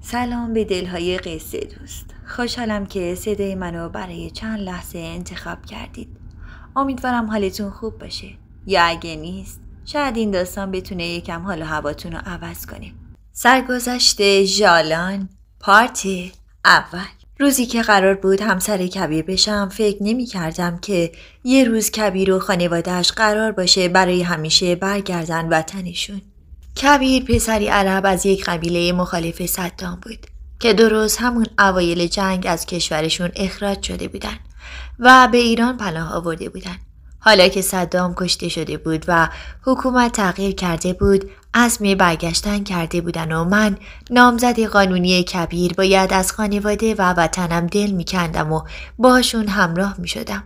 سلام به دلهای قصه دوست. خوشحالم که صدای منو برای چند لحظه انتخاب کردید. امیدوارم حالتون خوب باشه. یا اگه نیست شاید این داستان بتونه یکم حال و هواتون رو عوض کنه. سرگذشت ژالان پارت اول. روزی که قرار بود همسر کبیر بشم فکر نمی کردم که یه روز کبیر و خانواده‌اش قرار باشه برای همیشه برگردن وطنشون. کبیر پسری عرب از یک قبیله مخالف صدام بود که درست همون اوایل جنگ از کشورشون اخراج شده بودن و به ایران پناه آورده بودن. حالا که صدام کشته شده بود و حکومت تغییر کرده بود، عزم برگشتن کرده بودن و من نامزد قانونی کبیر باید از خانواده و وطنم دل میکندم و باشون همراه میشدم.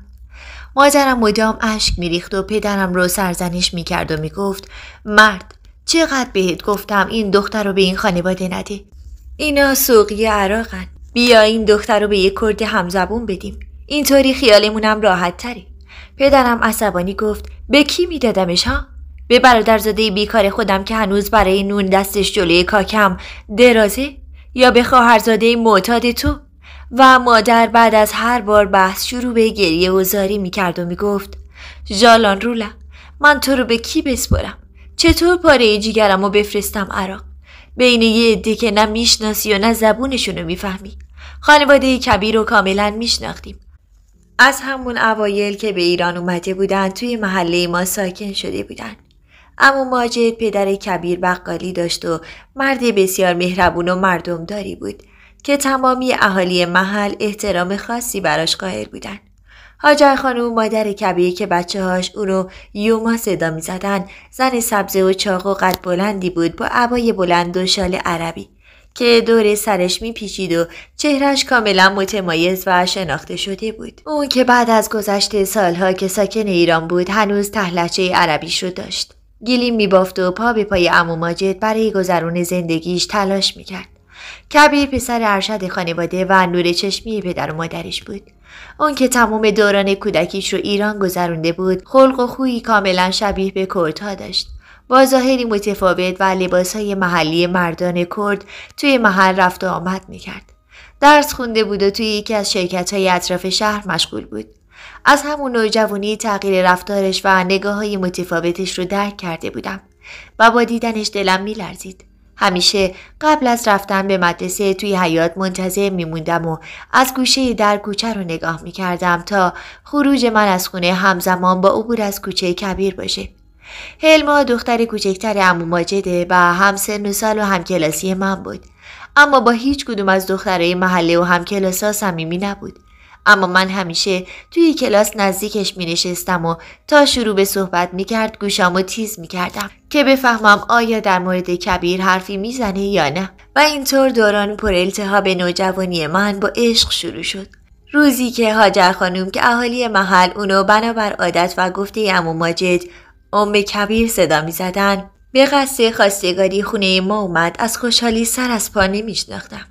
مادرم مدام اشک میریخت و پدرم رو سرزنش میکرد و میگفت مرد چقدر بهت گفتم این دختر رو به این خانواده نده. اینا سوقی عراقن. بیا این دختر رو به یک کرد همزبون بدیم. اینطوری خیالمونم راحت تره. پدرم عصبانی گفت به کی میدادمش ها؟ به برادرزاده بیکار خودم که هنوز برای نون دستش جلوی کاکم درازه؟ یا به خواهرزاده معتاد تو؟ و مادر بعد از هر بار بحث شروع به گریه و زاری میکرد و میگفت ژالان رولا، من تو رو به کی بسپرم؟ چطور پاره جیگرم رو بفرستم عراق؟ بین یه عده که نه میشناسی و نه زبونشونو میفهمی. خانواده کبیر رو کاملا میشناختیم. از همون اوایل که به ایران اومده بودن توی محله ما ساکن شده بودن. عمو ماجد پدر کبیر بقالی داشت و مرد بسیار مهربون و مردمداری بود که تمامی اهالی محل احترام خاصی براش قائل بودن. هاجر خانم مادر کبیر که بچه‌هاش او رو یوما صدا می‌زدن، زن سبزه و چاق و قد بلندی بود با عبای بلند و شال عربی که دور سرش میپیچید و چهرش کاملا متمایز و شناخته شده بود. اون که بعد از گذشت سالها که ساکن ایران بود هنوز لهجه عربیش رو داشت. گلیم میبافت و پا به پای عمو ماجد برای گذرون زندگیش تلاش میکرد. کبیر پسر ارشد خانواده و نور چشمی پدر و مادرش بود. اون که تمام دوران کودکیش رو ایران گذرونده بود، خلق و خویی کاملا شبیه به کردها داشت. با ظاهری متفاوت و لباسهای محلی مردان کرد توی محل رفت و آمد میکرد. درس خونده بود و توی یکی از شرکت‌های اطراف شهر مشغول بود. از همون نوجوانی تغییر رفتارش و نگاه‌های متفاوتش رو درک کرده بودم و با دیدنش دلم میلرزید. همیشه قبل از رفتن به مدرسه توی حیاط منتظر میموندم و از گوشه در کوچه رو نگاه میکردم تا خروج من از خونه همزمان با عبور از کوچه کبیر باشه. هلما دختر کوچکتر عمو ماجده و همسن و سال و همکلاسی من بود، اما با هیچ کدوم از دخترای محله و همکلاسا صمیمی نبود. اما من همیشه توی کلاس نزدیکش می نشستم و تا شروع به صحبت می کرد گوشامو تیز می کردم که بفهمم آیا در مورد کبیر حرفی می زنه یا نه. و اینطور دوران پر التهاب نوجوانی من با عشق شروع شد. روزی که هاجر خانم که اهالی محل اونو بنابر عادت و گفته عمو ماجد ام کبیر صدا می زدن، به قصد خواستگاری خونه ما اومد. از خوشحالی سر از پا نمی شناختم.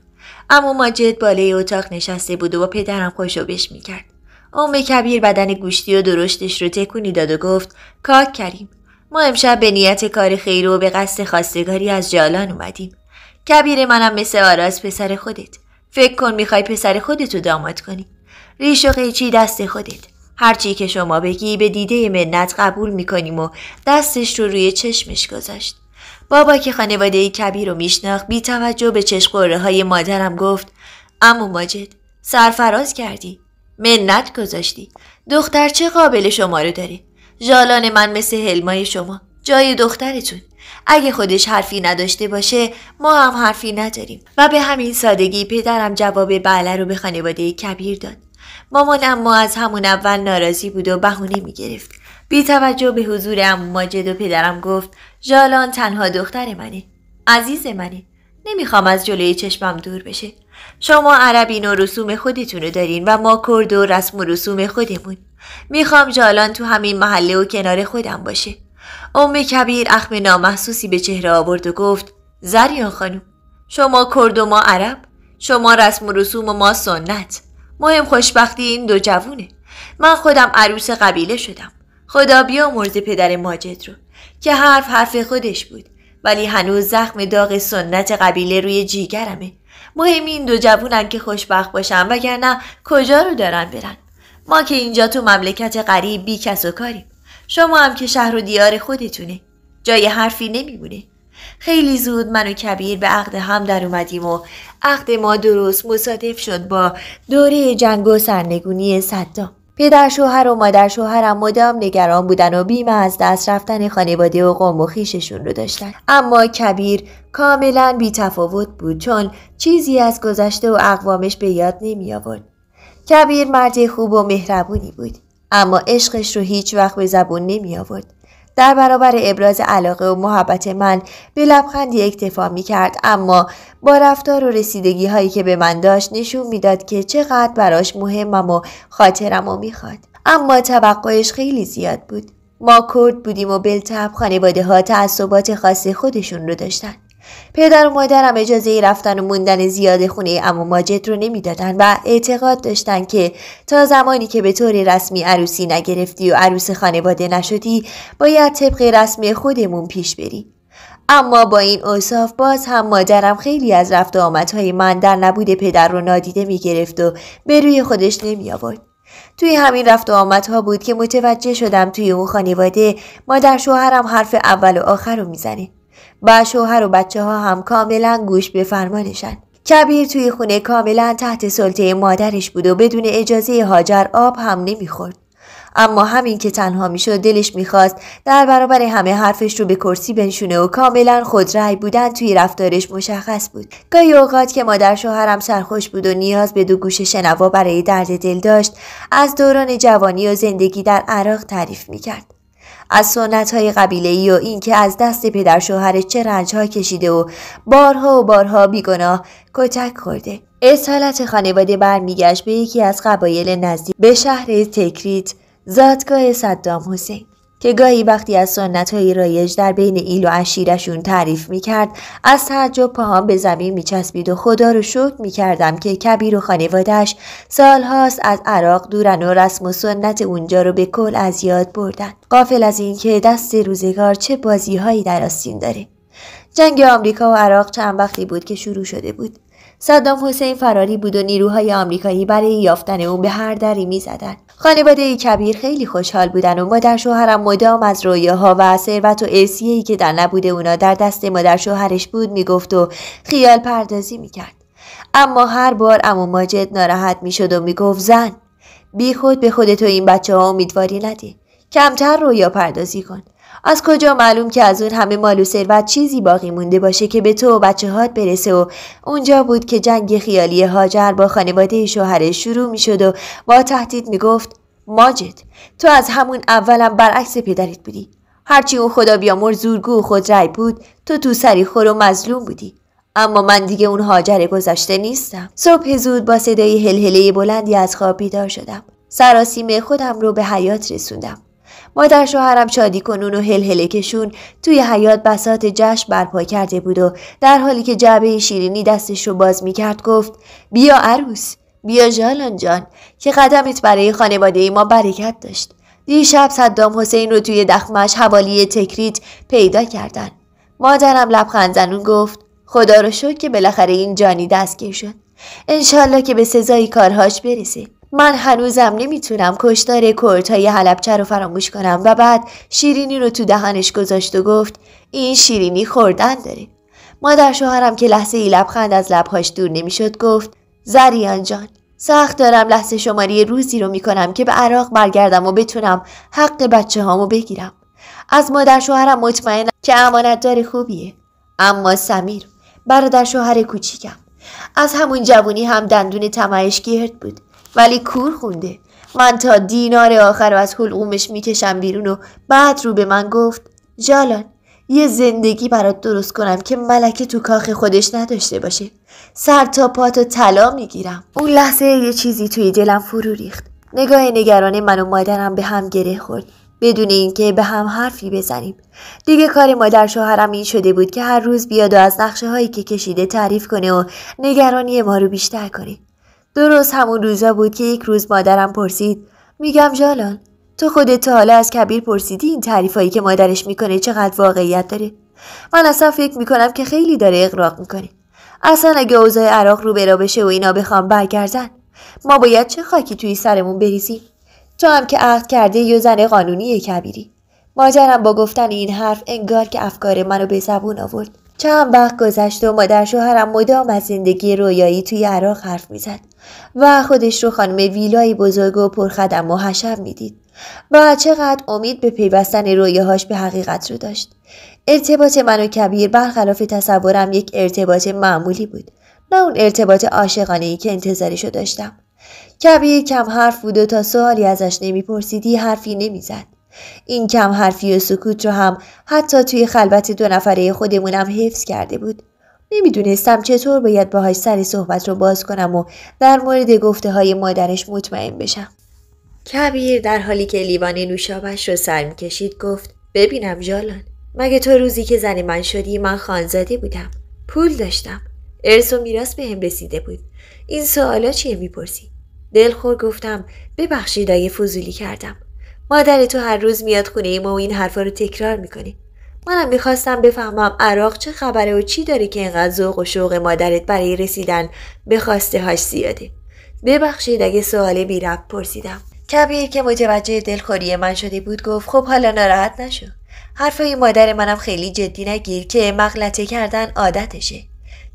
عمو ماجد بالای اتاق نشسته بود و با پدرم خوشوبش میکرد. ام کبیر بدن گوشتی و درشتش رو تکونی داد و گفت کاک کریم، ما امشب به نیت کار خیر و به قصد خواستگاری از ژالان اومدیم. کبیر منم مثل آراز پسر خودت. فکر کن میخوای پسر خودتو داماد کنی. ریش و قیچی دست خودت. هرچی که شما بگی به دیده منت قبول میکنیم و دستش رو روی چشمش گذاشت. بابا که خانواده کبیر رو میشناخت بی توجه به چشم‌قره های مادرم گفت عمو ماجد سرفراز کردی، منت گذاشتی. دختر چه قابل شما رو داره؟ ژالان من مثل هلمای شما، جای دخترتون. اگه خودش حرفی نداشته باشه ما هم حرفی نداریم. و به همین سادگی پدرم جواب بله رو به خانواده کبیر داد. مامان اما از همون اول ناراضی بود و بهونه میگرفت. بی توجه به حضور عمو ماجد و پدرم گفت ژالان تنها دختر منه، عزیز منه، نمیخوام از جلوی چشمم دور بشه. شما عربین و رسوم خودتونو دارین و ما کرد و رسم و رسوم خودمون. میخوام ژالان تو همین محله و کنار خودم باشه. ام کبیر اخم نامحسوسی به چهره آورد و گفت زریان خانم، شما کرد و ما عرب، شما رسم و رسوم و ما سنت. مهم خوشبختی این دو جوونه. من خودم عروس قبیله شدم. خدا بیامرزه پدر ماجد رو که حرف خودش بود ولی هنوز زخم داغ سنت قبیله روی جیگرمه. مهم این دو جوونن که خوشبخت باشن، وگرنه کجا رو دارن برن؟ ما که اینجا تو مملکت غریب بی کس و کاریم. شما هم که شهر و دیار خودتونه. جای حرفی نمیمونه. خیلی زود من و کبیر به عقد هم در اومدیم و عقد ما درست مصادف شد با دوره جنگ و سرنگونی صدام. پدر شوهر و مادر شوهرم مدام نگران بودن و بیم از دست رفتن خانواده و قوم و خویششون رو داشتن. اما کبیر کاملا بی تفاوت بود، چون چیزی از گذشته و اقوامش به یاد نمی آورد. کبیر مرد خوب و مهربونی بود، اما عشقش رو هیچ وقت به زبون نمی آورد. در برابر ابراز علاقه و محبت من به لبخندی اکتفا می کرد، اما با رفتار و رسیدگی هایی که به من داشت نشون میداد که چقدر براش مهمم و خاطرمو میخواد. اما توقعش خیلی زیاد بود. ما کرد بودیم و بالطبع خانواده ها تعصبات خاص خودشون رو داشتن. پدر و مادرم اجازه رفتن و موندن زیاد خونه عمو ماجد رو نمیدادن و اعتقاد داشتن که تا زمانی که به طور رسمی عروسی نگرفتی و عروس خانواده نشدی باید طبق رسمی خودمون پیش بری. اما با این اوصاف باز هم مادرم خیلی از رفت و آمدهای من در نبود پدر رو نادیده میگرفت و به روی خودش نمی آورد. توی همین رفت و آمدها بود که متوجه شدم توی اون خانواده مادر شوهرم حرف اول و آخر رو میزنه و شوهر و بچه ها هم کاملا گوش به فرمانشن. کبیر توی خونه کاملا تحت سلطه مادرش بود و بدون اجازه هاجر آب هم نمیخورد. اما همین که تنها میشد دلش میخواست در برابر همه حرفش رو به کرسی بنشونه و کاملا خودرأی بودن توی رفتارش مشخص بود. گاهی اوقات که مادر شوهرم سرخوش بود و نیاز به دو گوش شنوا برای درد دل داشت، از دوران جوانی و زندگی در عراق تعریف میکرد. از سنت‌های قبیله‌ای و این که از دست پدر شوهرش چه رنج‌ها کشیده و بارها و بارها بیگناه کتک خورده. اصالت خانواده برمیگشت به یکی از قبایل نزدیک به شهر تکریت، زادگاه صدام حسین، که گاهی وقتی از سنت‌های رایج در بین ایل و عشیرشون تعریف می‌کرد از تعجب پاهام به زمین می‌چسبید و خدا رو شکر می‌کردم که کبیر و خانواده‌اش سالهاست از عراق دورن و رسم و سنت اونجا رو به کل از یاد بردن، غافل از این که دست روزگار چه بازی‌هایی در آستین داره. جنگ آمریکا و عراق چند وقتی بود که شروع شده بود. صدام حسین فراری بود و نیروهای آمریکایی برای یافتن اون به هر دری می‌زدن. خانواده کبیر خیلی خوشحال بودن و مادر شوهرم مدام از رویاها و ثروت و ارثیه‌ای که در نبود اونا در دست مادر شوهرش بود میگفت و خیال پردازی میکرد. اما هر بار عمو ماجد ناراحت میشد و میگفت زن، بی خود به خودت و این بچه‌ها امیدواری نده، کمتر رویا پردازی کن. از کجا معلوم که از اون همه مال و ثروت چیزی باقی مونده باشه که به تو و بچه‌هات برسه؟ و اونجا بود که جنگ خیالی هاجر با خانواده شوهرش شروع میشد و با تهدید میگفت ماجد، تو از همون اولم برعکس پدرت بودی. هرچی اون خدا بیامرز زورگو و خودرأی بود، تو سری خور و مظلوم بودی. اما من دیگه اون هاجر گذشته نیستم. صبح زود با صدای هلهله بلندی از خواب بیدار شدم. سراسیمه خودم رو به حیاط رسوندم. مادر شوهرم شادی کنون و هلهله کشون توی حیاط بساط جشن برپا کرده بود و در حالی که جعبه شیرینی دستش رو باز میکرد گفت بیا عروس، بیا ژالان جان که قدمت برای خانواده ما برکت داشت. دیشب صدام حسین رو توی دخمش حوالی تکریت پیدا کردن. مادرم لبخند زنون گفت خدا رو شکر که بالاخره این جانی دستگیر شد. انشالله که به سزای کارهاش برسه. من هنوزم نمیتونم کشتار کردهای حلبچه رو فراموش کنم. و بعد شیرینی رو تو دهنش گذاشت و گفت این شیرینی خوردن داره. مادر شوهرم که لحظه ای لبخند از لبهاش دور نمیشد گفت زریان جان، سخت دارم لحظه شماری روزی رو میکنم که به عراق برگردم و بتونم حق بچه هامو بگیرم. از مادر شوهرم مطمئنم که امانتدار خوبیه. اما سمیر برادر شوهر کوچیکم از همون جوونی هم دندون طمعش گرد بود، ولی کور خونده. من تا دینار آخر رو از حلقومش میکشم بیرون و بعد رو به من گفت ژالان، یه زندگی برات درست کنم که ملکه تو کاخ خودش نداشته باشه. سر تا پاتو طلا میگیرم. اون لحظه یه چیزی توی دلم فرو ریخت. نگاه نگران من و مادرم به هم گره خورد بدون اینکه به هم حرفی بزنیم. دیگه کار مادر شوهرم این شده بود که هر روز بیاد و از نقشه هایی که کشیده تعریف کنه و نگرانی ما رو بیشتر کنه. درست همون روزا بود که یک روز مادرم پرسید میگم ژالان، تو خودت تا حالا از کبیر پرسیدی این تعریفایی که مادرش میکنه چقدر واقعیت داره؟ من اصلا فکر میکنم که خیلی داره اغراق میکنه. اصلا اگه اوضاع عراق رو برا بشه و اینا بخوام برگردن، ما باید چه خاکی توی سرمون بریزیم؟ تو هم که عهد کرده یه زن قانونی کبیری. مادرم با گفتن این حرف انگار که افکار منو به زبون آورد. چند وقت گذشت و مادر شوهرم مدام از زندگی رویایی توی عراق حرف میزد و خودش رو خانم ویلایی بزرگ و پرخدم و حشم میدید و چقدر امید به پیوستن رویاهاش به حقیقت رو داشت. ارتباط من و کبیر برخلاف تصورم یک ارتباط معمولی بود، نه اون ارتباط عاشقانه‌ای که انتظارشو داشتم. کبیر کم حرف بود و تا سوالی ازش نمیپرسیدی حرفی نمیزد. این کم حرفی و سکوت رو هم حتی توی خلوت 2 نفره خودمونم حفظ کرده بود. نمیدونستم چطور باید باهاش سر صحبت رو باز کنم و در مورد گفته های مادرش مطمئن بشم. کبیر در حالی که لیوان نوشابش رو سر میکشید گفت ببینم ژالان، مگه تو روزی که زن من شدی من خانزاده بودم، پول داشتم، ارث و میراث بهم رسیده بود، این سوالا چیه میپرسی؟ دلخور گفتم ببخشید اگه فضولی کردم. مادر تو هر روز میاد خونه ما و این حرفا رو تکرار میکنه. منم میخواستم بفهمم عراق چه خبره و چی داره که اینقدر ذوق و شوق مادرت برای رسیدن به خواسته هاش زیاده. ببخشید اگه سوال بی ربط پرسیدم. کبیر که متوجه دلخوری من شده بود گفت خب حالا ناراحت نشو. حرفای مادر منم خیلی جدی نگیر که مغلطه کردن عادتشه.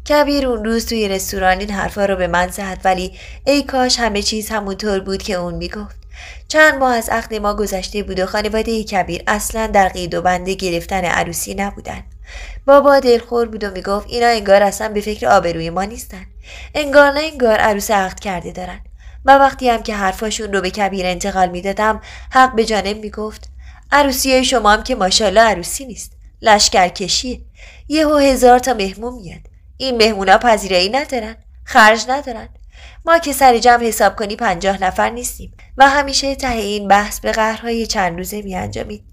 کبیر اون روز توی رستوران این حرفا رو به من زد، ولی ای کاش همه چیز همونطور بود که اون میگفت. چند ماه از عقد ما گذشته بود و خانواده کبیر اصلا در قید و بند گرفتن عروسی نبودن. بابا دلخور بود و میگفت اینا انگار اصلا به فکر آبروی ما نیستن، انگار نه انگار عروس عقد کرده دارن. و وقتی هم که حرفاشون رو به کبیر انتقال میدادم حق به جانب میگفت عروسی شما هم که ماشاءالله عروسی نیست، لشکرکشیه، یهو 1000 تا مهمون میاد، این مهمونا پذیرایی ندارن، خرج ندارن، ما که سر جمع حساب کنی 50 نفر نیستیم. و همیشه ته این بحث به قهرهای چند روزه می انجامید.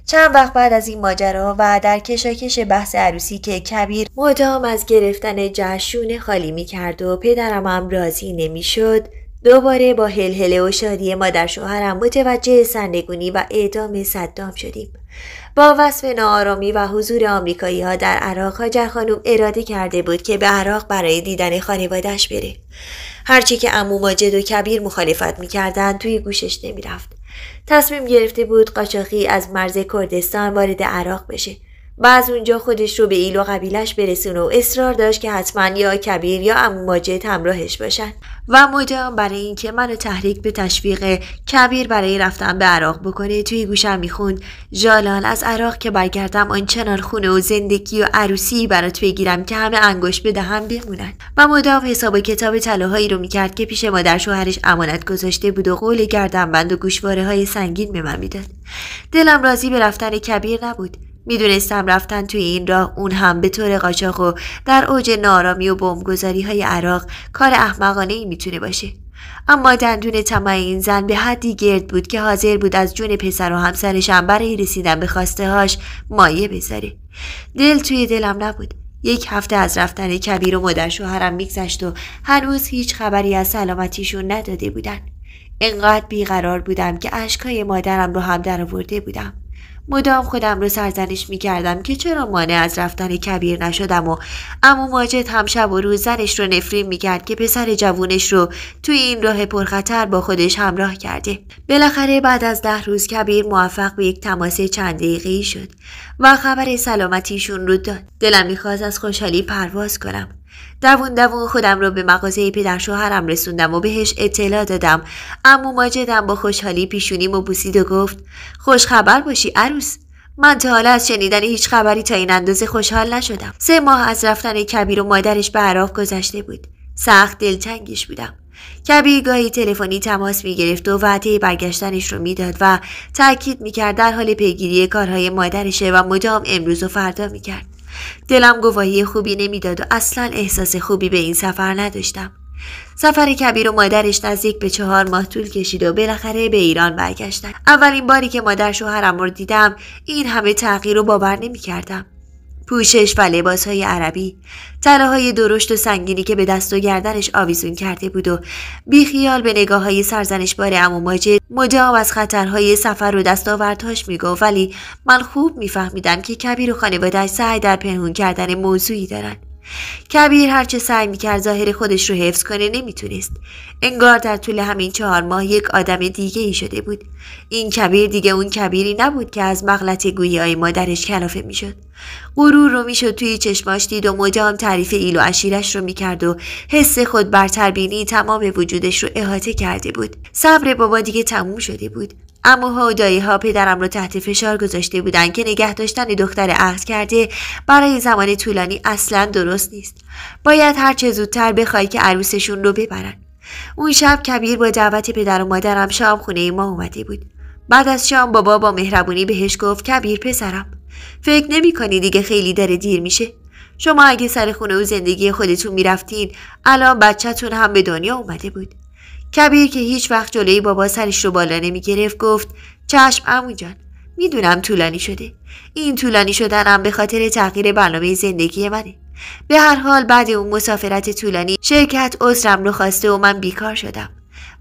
چند وقت بعد از این ماجرا و در کشاکش بحث عروسی که کبیر مدام از گرفتن جشن خالی می کرد و پدرم هم راضی نمی شد، دوباره با هلهله و شادی مادر شوهرم متوجه سرنگونی و اعدام صدام شدیم. با وصف ناآرامی و حضور آمریکایی ها در عراق هاجر خانم اراده کرده بود که به عراق برای دیدن خانواده‌اش بره. هرچی که عمو ماجد و کبیر مخالفت می‌کردند توی گوشش نمی‌رفت. تصمیم گرفته بود قاچاقی از مرز کردستان وارد عراق بشه و از اونجا خودش رو به ایل و قبیلش برسونه و اصرار داشت که حتما یا کبیر یا عمو ماجد همراهش باشن و مدام برای اینکه منو تحریک به تشویق کبیر برای رفتن به عراق بکنه توی گوشم میخوند ژالان از عراق که برگردم آنچنان خونه و زندگی و عروسی برات بگیرم که همه انگشت به دهن بمونن و مدام حساب و کتاب طلاهایی رو میکرد که پیش مادر شوهرش امانت گذاشته بود و قول گردنبند و گوشواره های سنگین به من میداد. دلم راضی به رفتن کبیر نبود. میدونستم رفتن توی این راه اون هم به طور قاچاق و در اوج نارامی و بمبگذاری های عراق کار احمقانه ای میتونه باشه. اما دندون طمع این زن به حدی گرد بود که حاضر بود از جون پسر و همسرش هم برای رسیدن به خواسته هاش مایه بذاره. دل توی دلم نبود. 1 هفته از رفتن کبیر و مادر شوهرم میگذشت و هنوز هیچ خبری از سلامتیشون نداده بودن. انقدر بیقرار بودم که اشکای مادرم رو هم در آورده بودم. مدام خودم رو سرزنش می‌کردم که چرا مانع از رفتن کبیر نشدم و عمو ماجد هم شب و روز زنش رو نفرین می‌کرد که پسر جوونش رو توی این راه پرخطر با خودش همراه کرده. بالاخره بعد از 10 روز کبیر موفق به یک تماس چند دقیقه‌ای شد و خبر سلامتیشون رو داد. دلم می‌خواست از خوشحالی پرواز کنم. دوون خودم رو به مغازه پدر شوهرم رسوندم و بهش اطلاع دادم. عمو ماجدم با خوشحالی پیشونیمو بوسید و گفت خوش خبر باشی عروس. من تا حالا از شنیدن هیچ خبری تا این اندازه خوشحال نشدم. 3 ماه از رفتن کبیر و مادرش به عراق گذشته بود. سخت دلتنگش بودم. کبیر گاهی تلفنی تماس می‌گرفت و وعده برگشتنش رو میداد و تاکید می‌کرد در حال پیگیری کارهای مادرشه و مدام امروز و فردا می‌کرد. دلم گواهی خوبی نمیداد و اصلا احساس خوبی به این سفر نداشتم. سفر کبیر و مادرش نزدیک به 4 ماه طول کشید و بالاخره به ایران برگشتن. اولین باری که مادر شوهرم رو دیدم این همه تغییر رو باور نمی‌کردم. پوشش و لباسهای عربی، طلاهای درشت و سنگینی که به دست و گردنش آویزون کرده بود و بیخیال به نگاههای سرزنشبار عمو ماجد مدام از خطرهای سفر و دستاوردهاش میگفت، ولی من خوب میفهمیدم که کبیر و خانواده‌اش سعی در پنهون کردن موضوعی دارن. کبیر هرچه سعی میکرد ظاهر خودش رو حفظ کنه نمیتونست. انگار در طول همین 4 ماه یک آدم دیگه ای شده بود. این کبیر دیگه اون کبیری نبود که از مغلط گویی‌های مادرش کلافه میشد. غرور رو میشد توی چشماش دید و مدام تعریف ایل و عشیرش رو میکرد و حس خود برتربینی تمام وجودش رو احاطه کرده بود. صبر بابا دیگه تموم شده بود. عموها و دایی‌ها پدرم رو تحت فشار گذاشته بودن که نگه داشتن دختر عهد کرده برای زمان طولانی اصلاً درست نیست. باید هر چه زودتر بخوای که عروسشون رو ببرن. اون شب کبیر با دعوت پدر و مادرم شام خونه ما اومده بود. بعد از شام بابا با مهربونی بهش گفت کبیر پسرم، فکر نمی‌کنی دیگه خیلی داره دیر میشه؟ شما اگه سر خونه و زندگی خودتون میرفتین الان بچه‌تون هم به دنیا اومده بود. کبیر که هیچ وقت جلوی بابا سرش رو بالا نمی گرفت گفت چشم عمو جان، میدونم طولانی شده. این طولانی شدنم به خاطر تغییر برنامه زندگی منه. به هر حال بعد اون مسافرت طولانی شرکت عذرم رو خواسته و من بیکار شدم.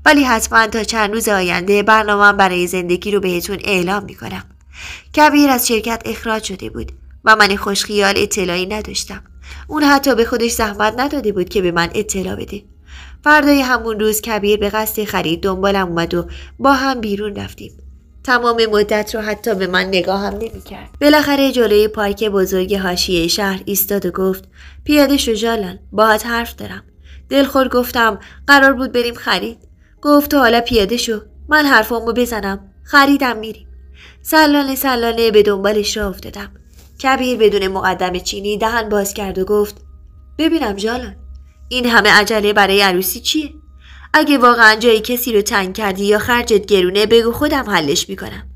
ولی حتما تا چند روز آینده برنامه‌ام برای زندگی رو بهتون اعلام میکنم. کبیر از شرکت اخراج شده بود و من خوشخیال اطلاعی نداشتم. اون حتی به خودش زحمت نداده بود که به من اطلاع بده. فردای همون روز کبیر به قصد خرید دنبالم اومد و با هم بیرون رفتیم. تمام مدت رو حتی به من نگاهم نمی‌کرد. بالاخره جلوی پارک بزرگ حاشیه شهر ایستاد و گفت پیاده شو جالان، باهات حرف دارم. دلخور گفتم قرار بود بریم خرید. گفت تو حالا پیاده شو، من حرفامو بزنم، خریدم میریم. سلانه به دنبالش راه افتادم. کبیر بدون مقدمه چینی دهن باز کرد و گفت ببینم جالان، این همه عجله برای عروسی چیه؟ اگه واقعا جایی کسی رو تنگ کردی یا خرجت گرونه بگو خودم حلش میکنم.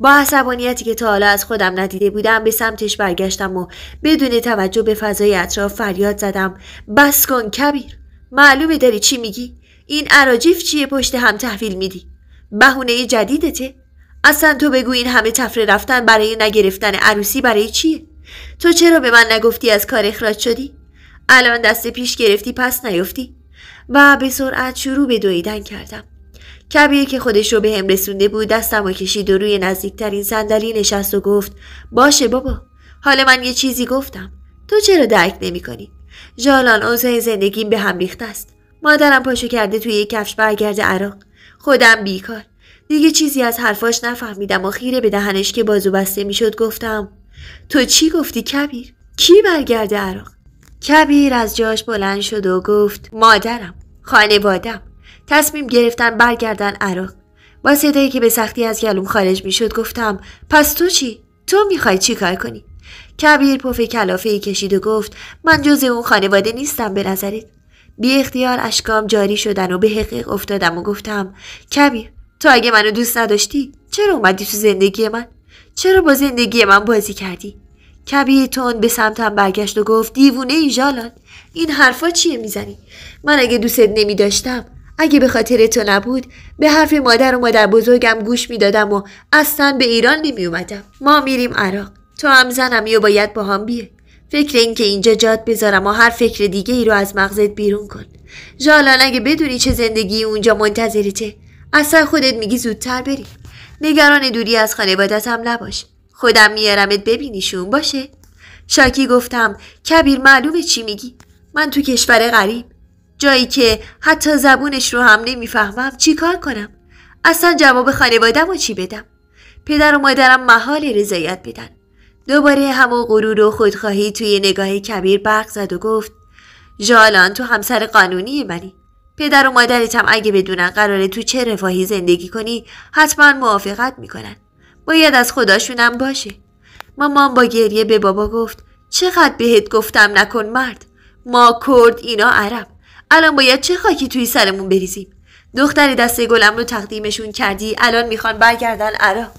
با عصبانیتی که تا حالا از خودم ندیده بودم به سمتش برگشتم و بدون توجه به فضای اطراف فریاد زدم بس کن کبیر، معلومه داری چی میگی؟ این اراجیف چیه پشت هم تحویل میدی؟ بهونه جدیدته؟ اصلا تو بگو این همه تفره رفتن برای نگرفتن عروسی برای چیه؟ تو چرا به من نگفتی از کار اخراج شدی؟ الان دست پیش گرفتی پس نیفتی؟ و به سرعت شروع به دویدن کردم. کبیر که خودش رو به هم رسونده بود دستم رو کشید و روی نزدیکترین صندلی نشست و گفت باشه بابا، حالا من یه چیزی گفتم، تو چرا درک نمی کنی؟ جالان اوضاع زندگیم به هم ریخته است. مادرم پاشو کرده توی یک کفش برگرده عراق، خودم بیکار. دیگه چیزی از حرفاش نفهمیدم و خیره به دهنش که بازو بسته میشد گفتم تو چی گفتی کبیر؟ کی برگرده عراق؟ کبیر از جاش بلند شد و گفت مادرم، خانوادم تصمیم گرفتن برگردن عراق. با صدایی که به سختی از گلوم خارج میشد گفتم پس تو چی؟ تو میخوای چی کار کنی؟ کبیر پف کلافه‌ای کشید و گفت من جزء اون خانواده نیستم به نظرت؟ بی اختیار اشکام جاری شدن و به حقیق افتادم و گفتم کبیر، تو اگه منو دوست نداشتی چرا اومدی تو زندگی من؟ چرا با زندگی من بازی کردی؟ کبیر تون به سمتم برگشت و گفت دیوونه ای جالان، این حرفا چیه میزنی؟ من اگه دوستت نمی داشتم، اگه به خاطر تو نبود، به حرف مادر و مادر بزرگم گوش میدادم و اصلا به ایران نمی اومدم. ما میریم عراق، تو هم زنمی و باید با هم بیه. فکر این که اینجا جات بذارم و هر فکر دیگه ای رو از مغزت بیرون کن. جالان اگه بدونی چه زندگی اونجا منتظرته، اصلا خودت میگی زودتر بریم. نگران دوری از خانوادت هم نباش، خودم میارمت ببینیشون باشه؟ شاکی گفتم کبیر معلومه چی میگی؟ من تو کشور غریب، جایی که حتی زبونش رو هم نمیفهمم، چی کار کنم؟ اصلا جواب خانوادم رو چی بدم؟ پدر و مادرم محال رضایت بدن. دوباره همون غرور و خودخواهی توی نگاه کبیر برق زد و گفت جالان تو همسر قانونی منی. پدر و مادرتم اگه بدونن قراره تو چه رفاهی زندگی کنی حتما موافقت میکنن. باید از خداشونم باشه. مامان با گریه به بابا گفت چقدر بهت گفتم نکن مرد. ما کرد، اینا عرب. الان باید چه خاکی توی سرمون بریزیم؟ دختر دسته گلم رو تقدیمشون کردی، الان میخوان برگردن عراق.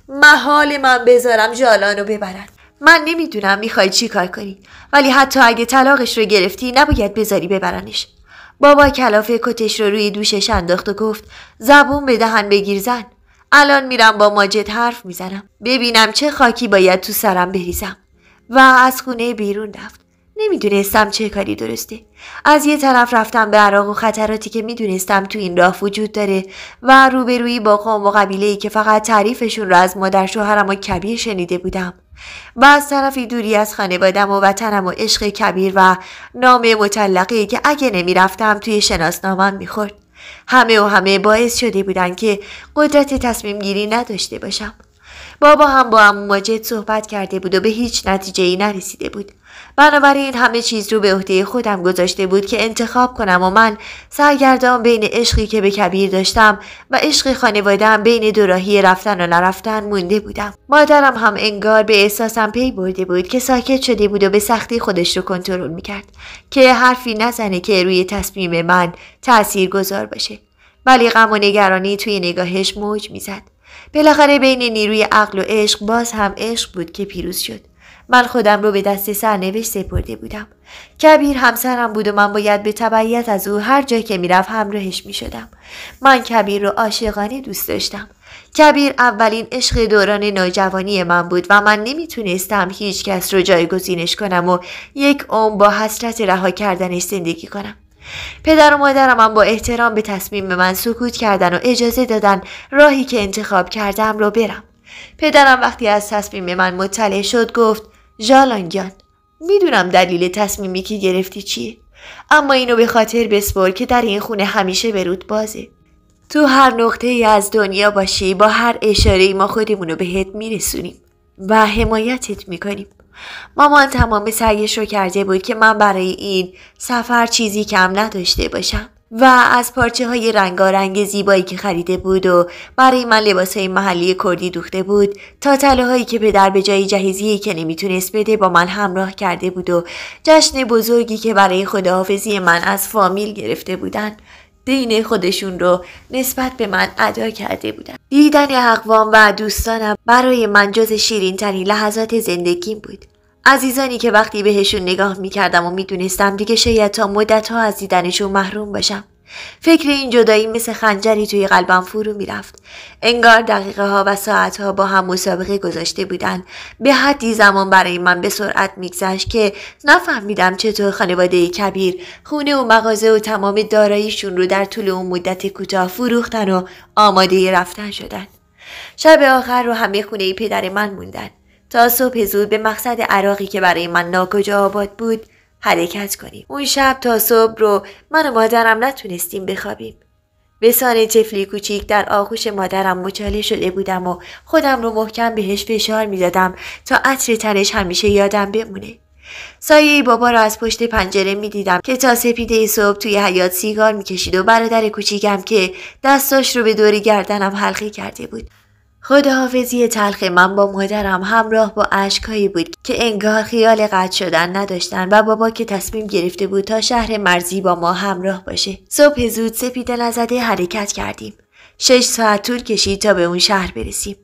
محال من بذارم جالان رو ببرن. من نمیدونم میخوای چی کار کنی، ولی حتی اگه طلاقش رو گرفتی نباید بذاری ببرنش. بابا کلافه کتش رو روی دوشش انداخت و گفت زبون به دهن بگیر زن. الان میرم با ماجد حرف میزنم، ببینم چه خاکی باید تو سرم بریزم. و از خونه بیرون رفت. نمیدونستم چه کاری درسته. از یه طرف رفتم به عراق و خطراتی که میدونستم تو این راه وجود داره و روبرویی با قوم و قبیله‌ای که فقط تعریفشون رو از مادر شوهرم و کبیر شنیده بودم و از طرفی دوری از خانوادم و وطنم و عشق کبیر و نام مطلقه‌ای که اگه نمیرفتم توی شناسنامه‌ام میخورد. همه باعث شده بودن که قدرت تصمیم گیری نداشته باشم. بابا هم با عمو ماجد صحبت کرده بود و به هیچ نتیجه‌ای نرسیده بود. بنابراین همه چیز رو به عهده خودم گذاشته بود که انتخاب کنم و من سرگردان بین عشقی که به کبیر داشتم و عشق خانواده‌ام بین دو راهی رفتن و نرفتن مونده بودم. مادرم هم انگار به احساسم پی برده بود که ساکت شده بود و به سختی خودش رو کنترل میکرد که حرفی نزنه که روی تصمیم من تأثیر گذار باشه. ولی غم و نگرانی توی نگاهش موج میزد. بالاخره بین نیروی عقل و عشق باز هم عشق بود که پیروز شد. من خودم رو به دست سرنوشت سپرده بودم. کبیر همسرم بود و من باید به تبعیت از او هر جا که میرفت همراهش میشدم. من کبیر رو عاشقانه دوست داشتم. کبیر اولین عشق دوران نوجوانی من بود و من نمیتونستم هیچ کس رو جایگزینش کنم و یک عمر با حسرت رها کردنش زندگی کنم. پدر و مادرم هم با احترام به تصمیم من سکوت کردن و اجازه دادن راهی که انتخاب کردم رو برم. پدرم وقتی از تصمیم من مطلع شد گفت: ژالانگیان، میدونم دلیل تصمیمی که گرفتی چیه، اما اینو به خاطر بسپر که در این خونه همیشه برود بازه. تو هر نقطه ای از دنیا باشی با هر اشاره‌ای ما خودمونو بهت میرسونیم و حمایتت میکنیم. مامان تمام سعیش رو کرده بود که من برای این سفر چیزی کم نداشته باشم و از پارچه های رنگارنگ زیبایی که خریده بود و برای من لباس های محلی کردی دوخته بود تا طلاهایی که پدر به جای جهیزیه‌ای که نمیتونست بده با من همراه کرده بود و جشن بزرگی که برای خداحافظی من از فامیل گرفته بودن دین خودشون رو نسبت به من ادا کرده بودن. دیدن اقوام و دوستانم برای من جز شیرین ترین لحظات زندگیم بود. عزیزانی که وقتی بهشون نگاه میکردم و میدونستم دیگه شاید تا مدت‌ها از دیدنشون محروم باشم. فکر این جدایی مثل خنجری توی قلبم فرو میرفت. انگار دقیقه ها و ساعت ها با هم مسابقه گذاشته بودن. به حدی زمان برای من به سرعت میگذشت که نفهمیدم چطور خانواده کبیر خونه و مغازه و تمام داراییشون رو در طول اون مدت کوتاه فروختن و آماده رفتن شدن. شب آخر رو همه خونه پدر من موندن تا صبح زود به مقصد عراقی که برای من ناکجا آباد بود حرکت کنیم. اون شب تا صبح رو من و مادرم نتونستیم بخوابیم. به سان طفلی کوچیک در آغوش مادرم مچاله شده بودم و خودم رو محکم بهش فشار میدادم تا عطر تنش همیشه یادم بمونه. سایه بابا را از پشت پنجره میدیدم که تا سپیده صبح توی حیاط سیگار میکشید و برادر کوچیکم که دستاش رو به دور گردنم حلقه کرده بود. خداحافظی تلخ من با مادرم همراه با اشکایی بود که انگار خیال قطع شدن نداشتن و بابا که تصمیم گرفته بود تا شهر مرزی با ما همراه باشه. صبح زود سپیده نزده حرکت کردیم. 6 ساعت طول کشید تا به اون شهر برسیم.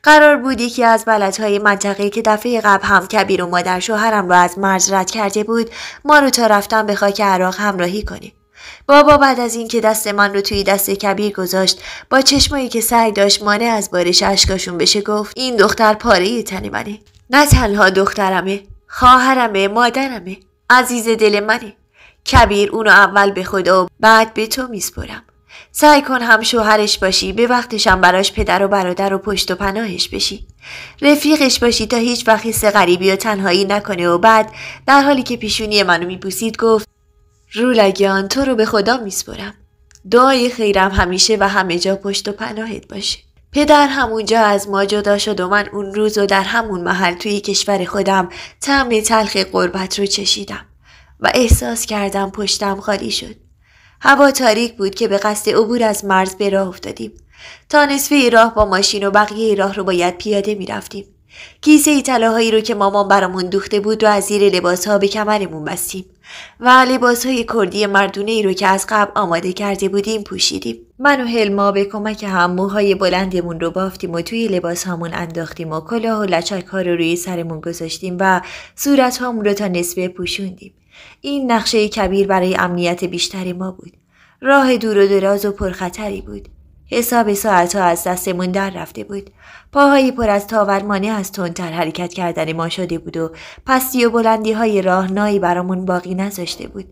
قرار بود یکی از بلدهای منطقه که دفعه قبل هم کبیر و مادر شوهرم را از مرز رد کرده بود ما رو تا رفتن به خاک عراق همراهی کنه. بابا بعد از این که دست من رو توی دست کبیر گذاشت با چشمایی که سعی داشت مانع از بارش اشکاشون بشه گفت: این دختر پاره تن منه. نه تنها دخترمه، خواهرمه، مادرمه، عزیز دل منه. کبیر اونو اول به خدا و بعد به تو میسپرم. سعی کن هم شوهرش باشی، به وقتشم براش پدر و برادر و پشت و پناهش بشی. رفیقش باشی تا هیچ وقت حس غریبی و تنهایی نکنه. و بعد در حالی که پیشونی منو میبوسید گفت: رولگیان، تو رو به خدا میسپرم. دعای خیرم همیشه و همه جا پشت و پناهت باشه. پدر همونجا از ما جدا شد و من اون روز و در همون محل توی کشور خودم طعم تلخ غربت رو چشیدم و احساس کردم پشتم خالی شد. هوا تاریک بود که به قصد عبور از مرز به راه افتادیم. تا نصفه راه با ماشین و بقیه راه رو باید پیاده میرفتیم. کیسه طلاهایی رو که مامان برامون دوخته بود رو از زیر لباسها به کمرمون بستیم و لباسهای کردی مردونه‌ای رو که از قبل آماده کرده بودیم پوشیدیم. من و هلما به کمک هم موهای بلندمون رو بافتیم و توی لباسهامون انداختیم و کلاه و لچک‌ها رو روی سرمون گذاشتیم و صورت‌هامون رو تا نصفه پوشوندیم. این نقشه کبیر برای امنیت بیشتر ما بود. راه دور و دراز و پرخطری بود. حساب ساعتها از دستمون در رفته بود. پاهای پر از تاورمانه از تندتر حرکت کردن ما شده بود و پستی و بلندی های راه نایی برامون باقی نذاشته بود.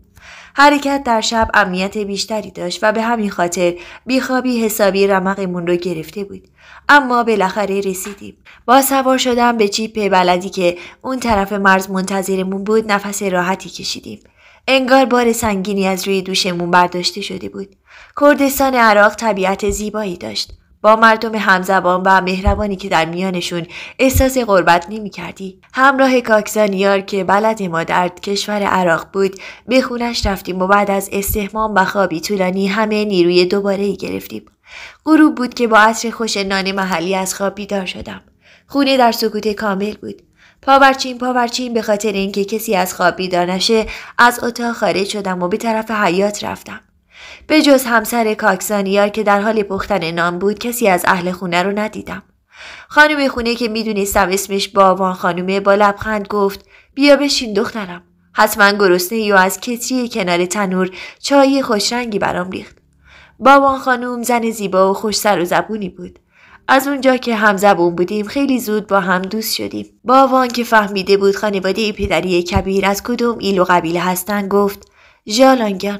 حرکت در شب امنیت بیشتری داشت و به همین خاطر بیخوابی حسابی رمقمون رو گرفته بود. اما بالاخره رسیدیم. با سوار شدن به جیپ بلدی که اون طرف مرز منتظرمون بود نفس راحتی کشیدیم. انگار بار سنگینی از روی دوشمون برداشته شده بود. کردستان عراق طبیعت زیبایی داشت. با مردم همزبان و مهربانی که در میانشون احساس غربت نمی کردی. همراه کاکزانیار که بلد ما در کشور عراق بود به خونش رفتیم و بعد از استحمام و خوابی طولانی همه نیروی دوباره‌ای گرفتیم. غروب بود که با عطر خوش نان محلی از خواب بیدار شدم. خونه در سکوت کامل بود. پاورچین به خاطر اینکه کسی از خواب بیدار نشه از اتاق خارج شدم و به طرف حیاط رفتم. به جز همسر کاکزانیار که در حال پختن نان بود کسی از اهل خونه رو ندیدم. خانم خونه که میدونستم اسمش باوان خانومه با لبخند گفت بیا بشین دخترم. حتما گرسنه‌ای و از کتری کنار تنور چای خوشرنگی برام ریخت. باوان خانوم زن زیبا و خوش سر و زبونی بود. از اونجا که هم زبون بودیم خیلی زود با هم دوست شدیم. باوان که فهمیده بود خانواده پدری کبیر از کدوم ایل و قبیله هستن گفت ژالانگان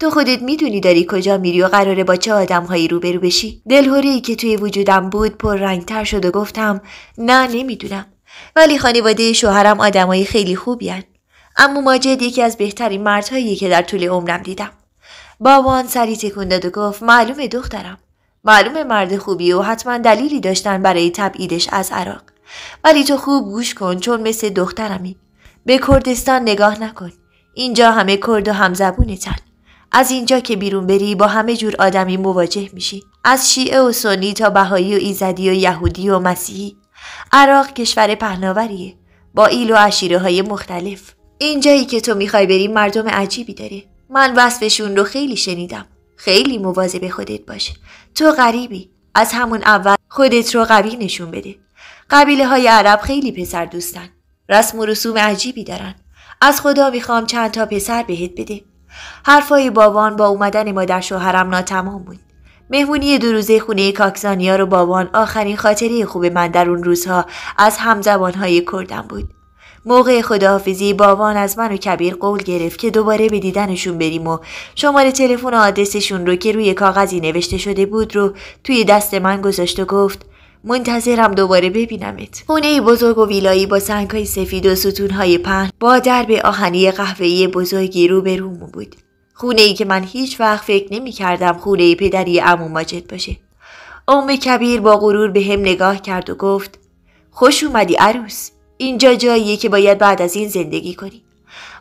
تو خودت میدونی داری کجا میری و قراره با چه آدم‌هایی روبرو بشی؟ دلهوره‌ای که توی وجودم بود پررنگ‌تر شد و گفتم نه نمیدونم. ولی خانواده شوهرم آدمای خیلی خوبی هن. عمو ماجد یکی از بهترین مردهایی که در طول عمرم دیدم. بابان سری تکون داد و گفت معلومه دخترم. معلومه مرد خوبی و حتما دلیلی داشتن برای تبعیدش از عراق. ولی تو خوب گوش کن چون مثل دخترمی. به کردستان نگاه نکن. اینجا همه کرد و همزبونتن. از اینجا که بیرون بری با همه جور آدمی مواجه میشی. از شیعه و سنی تا بهایی و ایزدی و یهودی و مسیحی. عراق کشور پهناوریه با ایل و عشیره های مختلف. اینجایی که تو میخوای بری مردم عجیبی داره. من وصفشون رو خیلی شنیدم. خیلی مواظب خودت باش. تو غریبی. از همون اول خودت رو قوی نشون بده. قبیله های عرب خیلی پسر دوستن. رسم و رسوم عجیبی دارن. از خدا میخوام چند تا پسر بهت بده. حرفای بابان با اومدن مادر شوهرم ناتمام بود. مهمونی 2 روزه خونه کاکزانیار و بابان آخرین خاطره خوب من در اون روزها از همزبانهای کردم بود. موقع خداحافظی بابان از من و کبیر قول گرفت که دوباره به دیدنشون بریم و شماره تلفن و آدرسشون رو که روی کاغذی نوشته شده بود رو توی دست من گذاشت و گفت منتظرم دوباره ببینمت. خونه بزرگ و ویلایی با سنگ‌های سفید و ستون‌های پهن با درب آهنی قهوه‌ای بزرگی روبرومون بود. خونه‌ای که من هیچ وقت فکر نمی‌کردم خونه پدری عمو ماجد باشه. کبیر با غرور به هم نگاه کرد و گفت خوش اومدی عروس. اینجا جاییه که باید بعد از این زندگی کنی.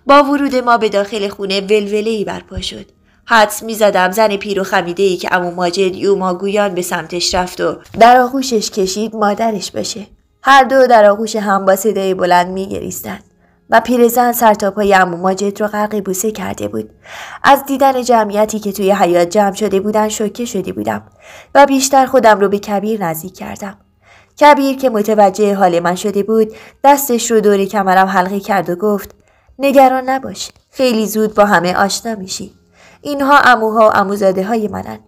با ورود ما به داخل خونه ولوله‌ای برپا شد. حدس می‌زدم زن پیر و خمیده‌ای که عمو ماجد یوماگویان به سمتش رفت و در آغوشش کشید مادرش باشه. هر دو در آغوش هم با صدای بلند می‌گریستند و پیرزن سر تا پای عمو ماجد رو غرق بوسه کرده بود. از دیدن جمعیتی که توی حیاط جمع شده بودن شوکه شده بودم و بیشتر خودم رو به کبیر نزدیک کردم. کبیر که متوجه حال من شده بود دستش رو دور کمرم حلقه کرد و گفت نگران نباش، خیلی زود با همه آشنا میشی. اینها عموها و عموزاده های منن.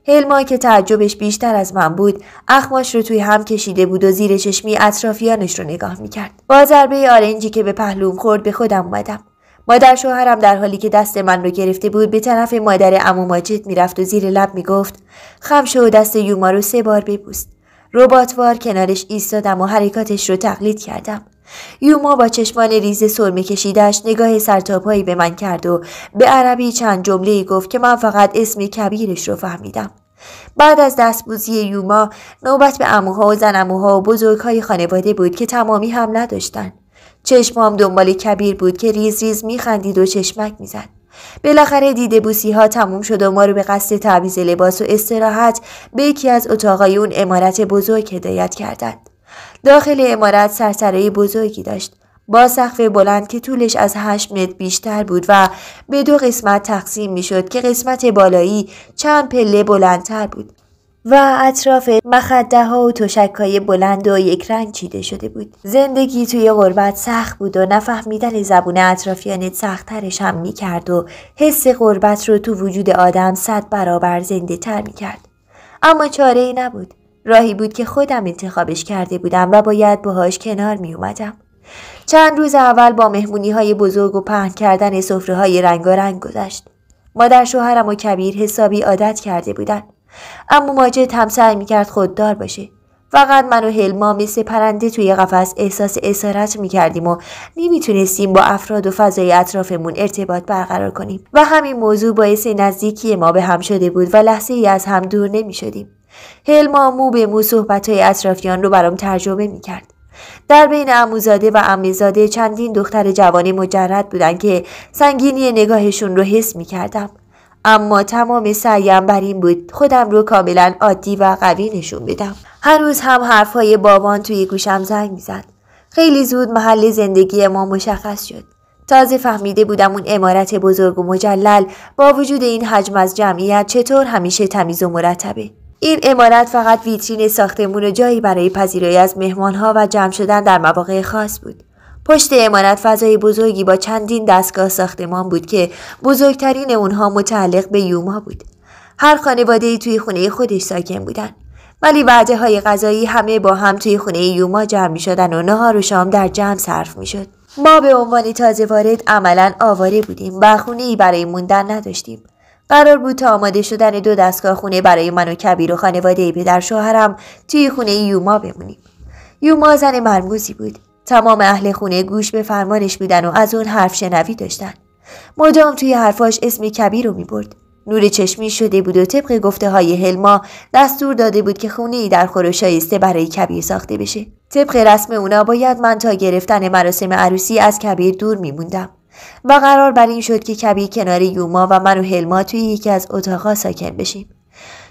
هلما که تعجبش بیشتر از من بود اخماش رو توی هم کشیده بود و زیر چشمی اطرافیانش رو نگاه میکرد. با ضربه آرنجی که به پهلوم خورد به خودم اومدم. مادر شوهرم در حالی که دست من رو گرفته بود به طرف مادر عمو ماجد میرفت و زیر لب میگفت خم شو و دست یوما رو 3 بار ببوس. رباتوار کنارش ایستادم و حرکاتش رو تقلید کردم. یوما با چشمان ریز سرمه کشیدش نگاه سرتاپایی به من کرد و به عربی چند جمله‌ای گفت که من فقط اسم کبیرش رو فهمیدم. بعد از دستبوسی یوما نوبت به عموها و زنموها و بزرگهای خانواده بود که تمامی هم نداشتن. چشمام دنبال کبیر بود که ریز ریز میخندید و چشمک میزد. بالاخره دیده بوسی ها تموم شد و ما رو به قصد تعویض لباس و استراحت به یکی از اتاقای اون عمارت بزرگ هدایت کردند. داخل عمارت سرسرای بزرگی داشت با سقف بلند که طولش از 8 متر بیشتر بود و به 2 قسمت تقسیم می شد که قسمت بالایی چند پله بلندتر بود و اطراف مخده ها و تشک‌های بلند و یک رنگ چیده شده بود. زندگی توی غربت سخت بود و نفهمیدن زبون اطرافیانت سخت‌ترش هم می کرد و حس غربت رو تو وجود آدم 100 برابر زنده تر می کرد. اما چاره ای نبود. راهی بود که خودم انتخابش کرده بودم و باید باهاش کنار می اومدم. چند روز اول با مهمونی‌های بزرگ و پهن کردن سفره‌های رنگارنگ گذشت. مادر شوهرم و کبیر حسابی عادت کرده بودن. اما ماجد هم سعی می‌کرد خوددار باشه. فقط من و هلما مثل پرنده توی قفس احساس اسارت می‌کردیم و نمی‌تونستیم با افراد و فضای اطرافمون ارتباط برقرار کنیم و همین موضوع باعث نزدیکی ما به هم شده بود و لحظه‌ای از هم دور نمی‌شدیم. هلما مو به مو صحبت‌های اطرافیان رو برام ترجمه می‌کرد. در بین عموزاده و عمه‌زاده چندین دختر جوانی مجرد بودن که سنگینی نگاهشون رو حس می‌کردم. اما تمام سعیم بر این بود خودم رو کاملا عادی و قوی نشون بدم. هنوز هم حرفهای بابان توی گوشم زنگ می‌زد. خیلی زود محل زندگی ما مشخص شد. تازه فهمیده بودم اون عمارت بزرگ و مجلل با وجود این حجم از جمعیت چطور همیشه تمیز و مرتبه. این عمارت فقط ویترین ساختمون و جایی برای پذیرایی از مهمانها و جمع شدن در مواقع خاص بود. پشت عمارت فضای بزرگی با چندین دستگاه ساختمان بود که بزرگترین اونها متعلق به یوما بود. هر خانواده‌ای توی خونه خودش ساکن بودن. ولی وعده‌های غذایی همه با هم توی خونه یوما جمع می‌شدن و نهار و شام در جمع صرف می‌شد. ما به عنوان تازه وارد عملاً آواره بودیم و خونه‌ای برای موندن نداشتیم. قرار بود تا آماده شدن 2 دستگاه خونه برای من و کبیر و خانواده پدر شوهرم توی خونه یوما بمونیم. یوما زن مرموزی بود. تمام اهل خونه گوش به فرمانش بودن و از اون حرف شنوی داشتن. مدام توی حرفاش اسم کبیر رو میبرد. نور چشمی شده بود و طبق گفته های هلما دستور داده بود که خونه‌ای در خور و شایسته برای کبیر ساخته بشه. طبق رسم اونا باید من تا گرفتن مراسم عروسی از کبیر دور میموندم و قرار بر این شد که کبیر کنار یوما و من و هلما توی یکی از اتاقا ساکن بشیم.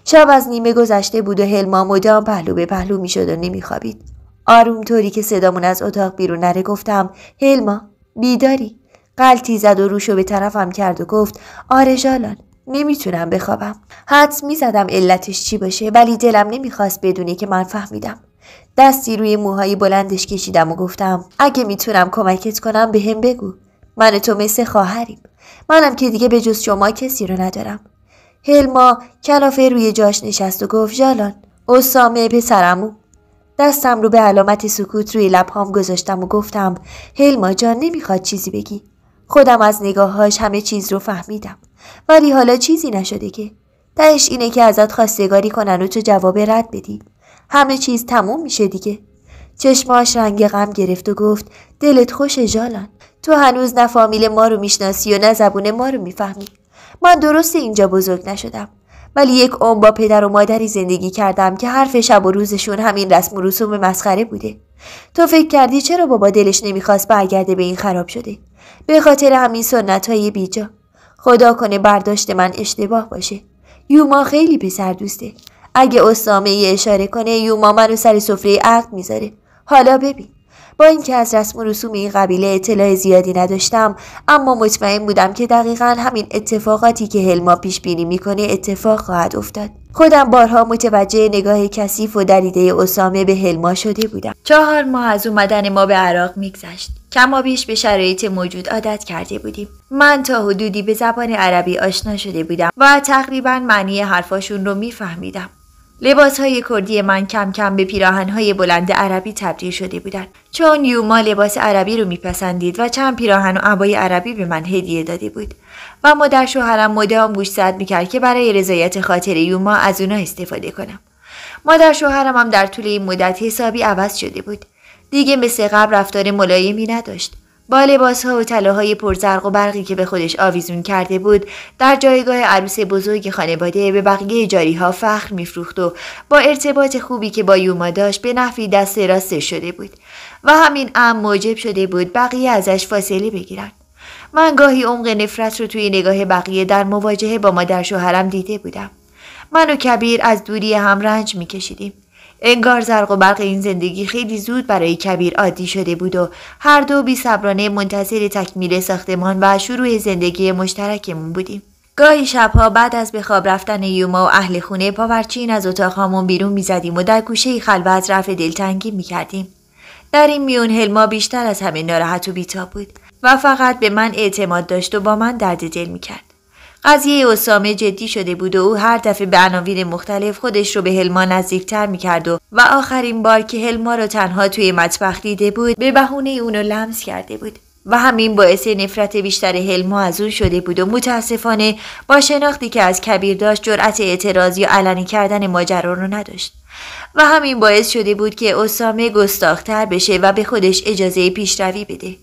شب از نیمه گذشته بود و هلما مدام پهلو به پهلو میشد و نمیخوابید. آروم طوری که صدامون از اتاق بیرون نره گفتم هلما بیداری؟ غلطی زد و روشو به طرفم کرد و گفت آره ژالان نمیتونم بخوابم. حدس میزدم علتش چی باشه ولی دلم نمیخواست بدونه که من فهمیدم. دستی روی موهای بلندش کشیدم و گفتم اگه میتونم کمکت کنم بهم بگو. من و تو مثل خواهریم. منم که دیگه به جز شما کسی رو ندارم. هلما کلافه روی جاش نشست و گفت ژالان اسامه پسرمو. دستم رو به علامت سکوت روی لبهام گذاشتم و گفتم هلما جان نمیخواد چیزی بگی. خودم از نگاهاش همه چیز رو فهمیدم. ولی حالا چیزی نشده که. تهش اینه که ازت خواستگاری کنن و تو جواب رد بدی. همه چیز تموم میشه دیگه. چشماش رنگ غم گرفت و گفت دلت خوشه ژالان. تو هنوز نه فامیل ما رو میشناسی و نه زبون ما رو میفهمی. من درست اینجا بزرگ نشدم. ولی یک عمر با پدر و مادری زندگی کردم که حرف شب و روزشون همین رسم و رسوم مسخره بوده. تو فکر کردی چرا بابا دلش نمیخواست برگرده به این خراب شده؟ به خاطر همین سنت‌های بیجا. خدا کنه برداشت من اشتباه باشه. یوما خیلی پسر دوسته. اگه اسامه اشاره کنه یوما منو سر سفره عقد میذاره. حالا ببین. با اینکه از رسم و رسوم این قبیله اطلاع زیادی نداشتم اما مطمئن بودم که دقیقاً همین اتفاقاتی که هلما پیش بینی میکنه اتفاق خواهد افتاد. خودم بارها متوجه نگاه کثیف و دریده اسامه به هلما شده بودم. 4 ماه از اومدن ما به عراق میگذشت. کما بیش به شرایط موجود عادت کرده بودیم. من تا حدودی به زبان عربی آشنا شده بودم و تقریباً معنی حرفاشون رو میفهمیدم. لباسهای کردی من کم کم به پیراهنهای بلند عربی تبدیل شده بودن چون یوما لباس عربی رو میپسندید و چند پیراهن و عبای عربی به من هدیه داده بود و مادر شوهرم مدام گوشزد میکرد که برای رضایت خاطر یوما از اونا استفاده کنم. مادر شوهرم هم در طول این مدت حسابی عوض شده بود. دیگه مثل قبل رفتار ملایمی نداشت. با لباسها و طلاهای پرزرق و برقی که به خودش آویزون کرده بود در جایگاه عروس بزرگ خانواده به بقیه جاریها فخر میفروخت و با ارتباط خوبی که با یوما داشت به نفعی دست راستش شده بود و همین امر موجب شده بود بقیه ازش فاصله بگیرن. من گاهی عمق نفرت رو توی نگاه بقیه در مواجهه با مادر شوهرم دیده بودم. من و کبیر از دوری هم رنج میکشیدیم. انگار زرق و برق این زندگی خیلی زود برای کبیر عادی شده بود و هر دو بی‌صبرانه منتظر تکمیل ساختمان و شروع زندگی مشترکمون بودیم. گاهی شبها بعد از به خواب رفتن یوما و اهل خونه پاورچین از اتاقهامون بیرون میزدیم و در گوشه خلوت رفع دلتنگی میکردیم. در این میون هلما بیشتر از همه ناراحت و بی‌تاب بود و فقط به من اعتماد داشت و با من درد دل میکرد. قضیه اسامه جدی شده بود و او هر دفعه به عناوین مختلف خودش رو به هلما نزدیکتر میکرد و آخرین بار که هلما رو تنها توی مطبخ دیده بود به بهونه اونو لمس کرده بود و همین باعث نفرت بیشتر هلما از اون شده بود و متاسفانه با شناختی که از کبیر داشت جرأت اعتراض یا علنی کردن ماجرا رو نداشت و همین باعث شده بود که اسامه گستاخ‌تر بشه و به خودش اجازه پیشروی بده.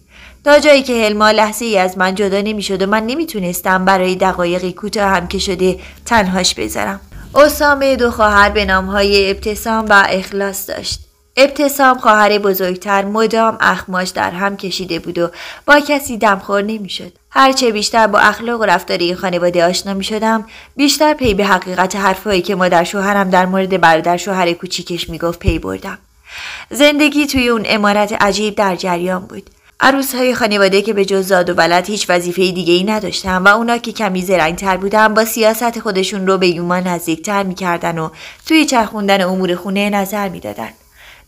تا جایی که هلما لحظه ای از من جدا نمی‌شد و من نمیتونستم برای دقایقی کوتاه هم که شده تنهاش بذارم. اسامه 2 خواهر به نامهای ابتسام و اخلاص داشت. ابتسام خواهر بزرگتر مدام اخماش در هم کشیده بود و با کسی دمخور نمی‌شد. هرچه بیشتر با اخلاق و رفتار این خانواده آشنا می‌شدم، بیشتر پی به حقیقت حرفایی که مادر شوهرم در مورد برادر شوهر کوچیکش میگفت پی بردم. زندگی توی اون عمارت عجیب در جریان بود. عروس‌های خانواده که به جز زاد و ولد هیچ وظیفه دیگه‌ای نداشتن و اونا که کمی زرنگ‌تر بودن با سیاست خودشون رو به یوما نزدیک‌تر می‌کردن و توی چرخوندن امور خونه نظر می‌دادن.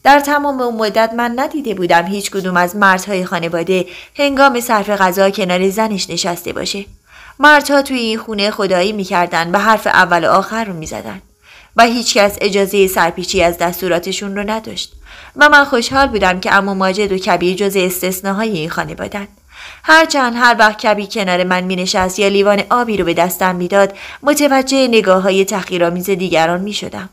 در تمام اون مدت من ندیده بودم هیچ کدوم از مردهای خانواده هنگام صرف غذا کنار زنش نشسته باشه. مردها توی این خونه خدایی می‌کردن و حرف اول و آخر رو می‌زدن و هیچکس اجازه سرپیچی از دستوراتشون رو نداشت. و من خوشحال بودم که عمو ماجد و کبیر جز استثناهای این خانواده‌اند. هرچند هر وقت کبیر کنار من می‌نشست یا لیوان آبی رو به دستم می‌داد، متوجه نگاه‌های تحقیرآمیز دیگران می‌شدم.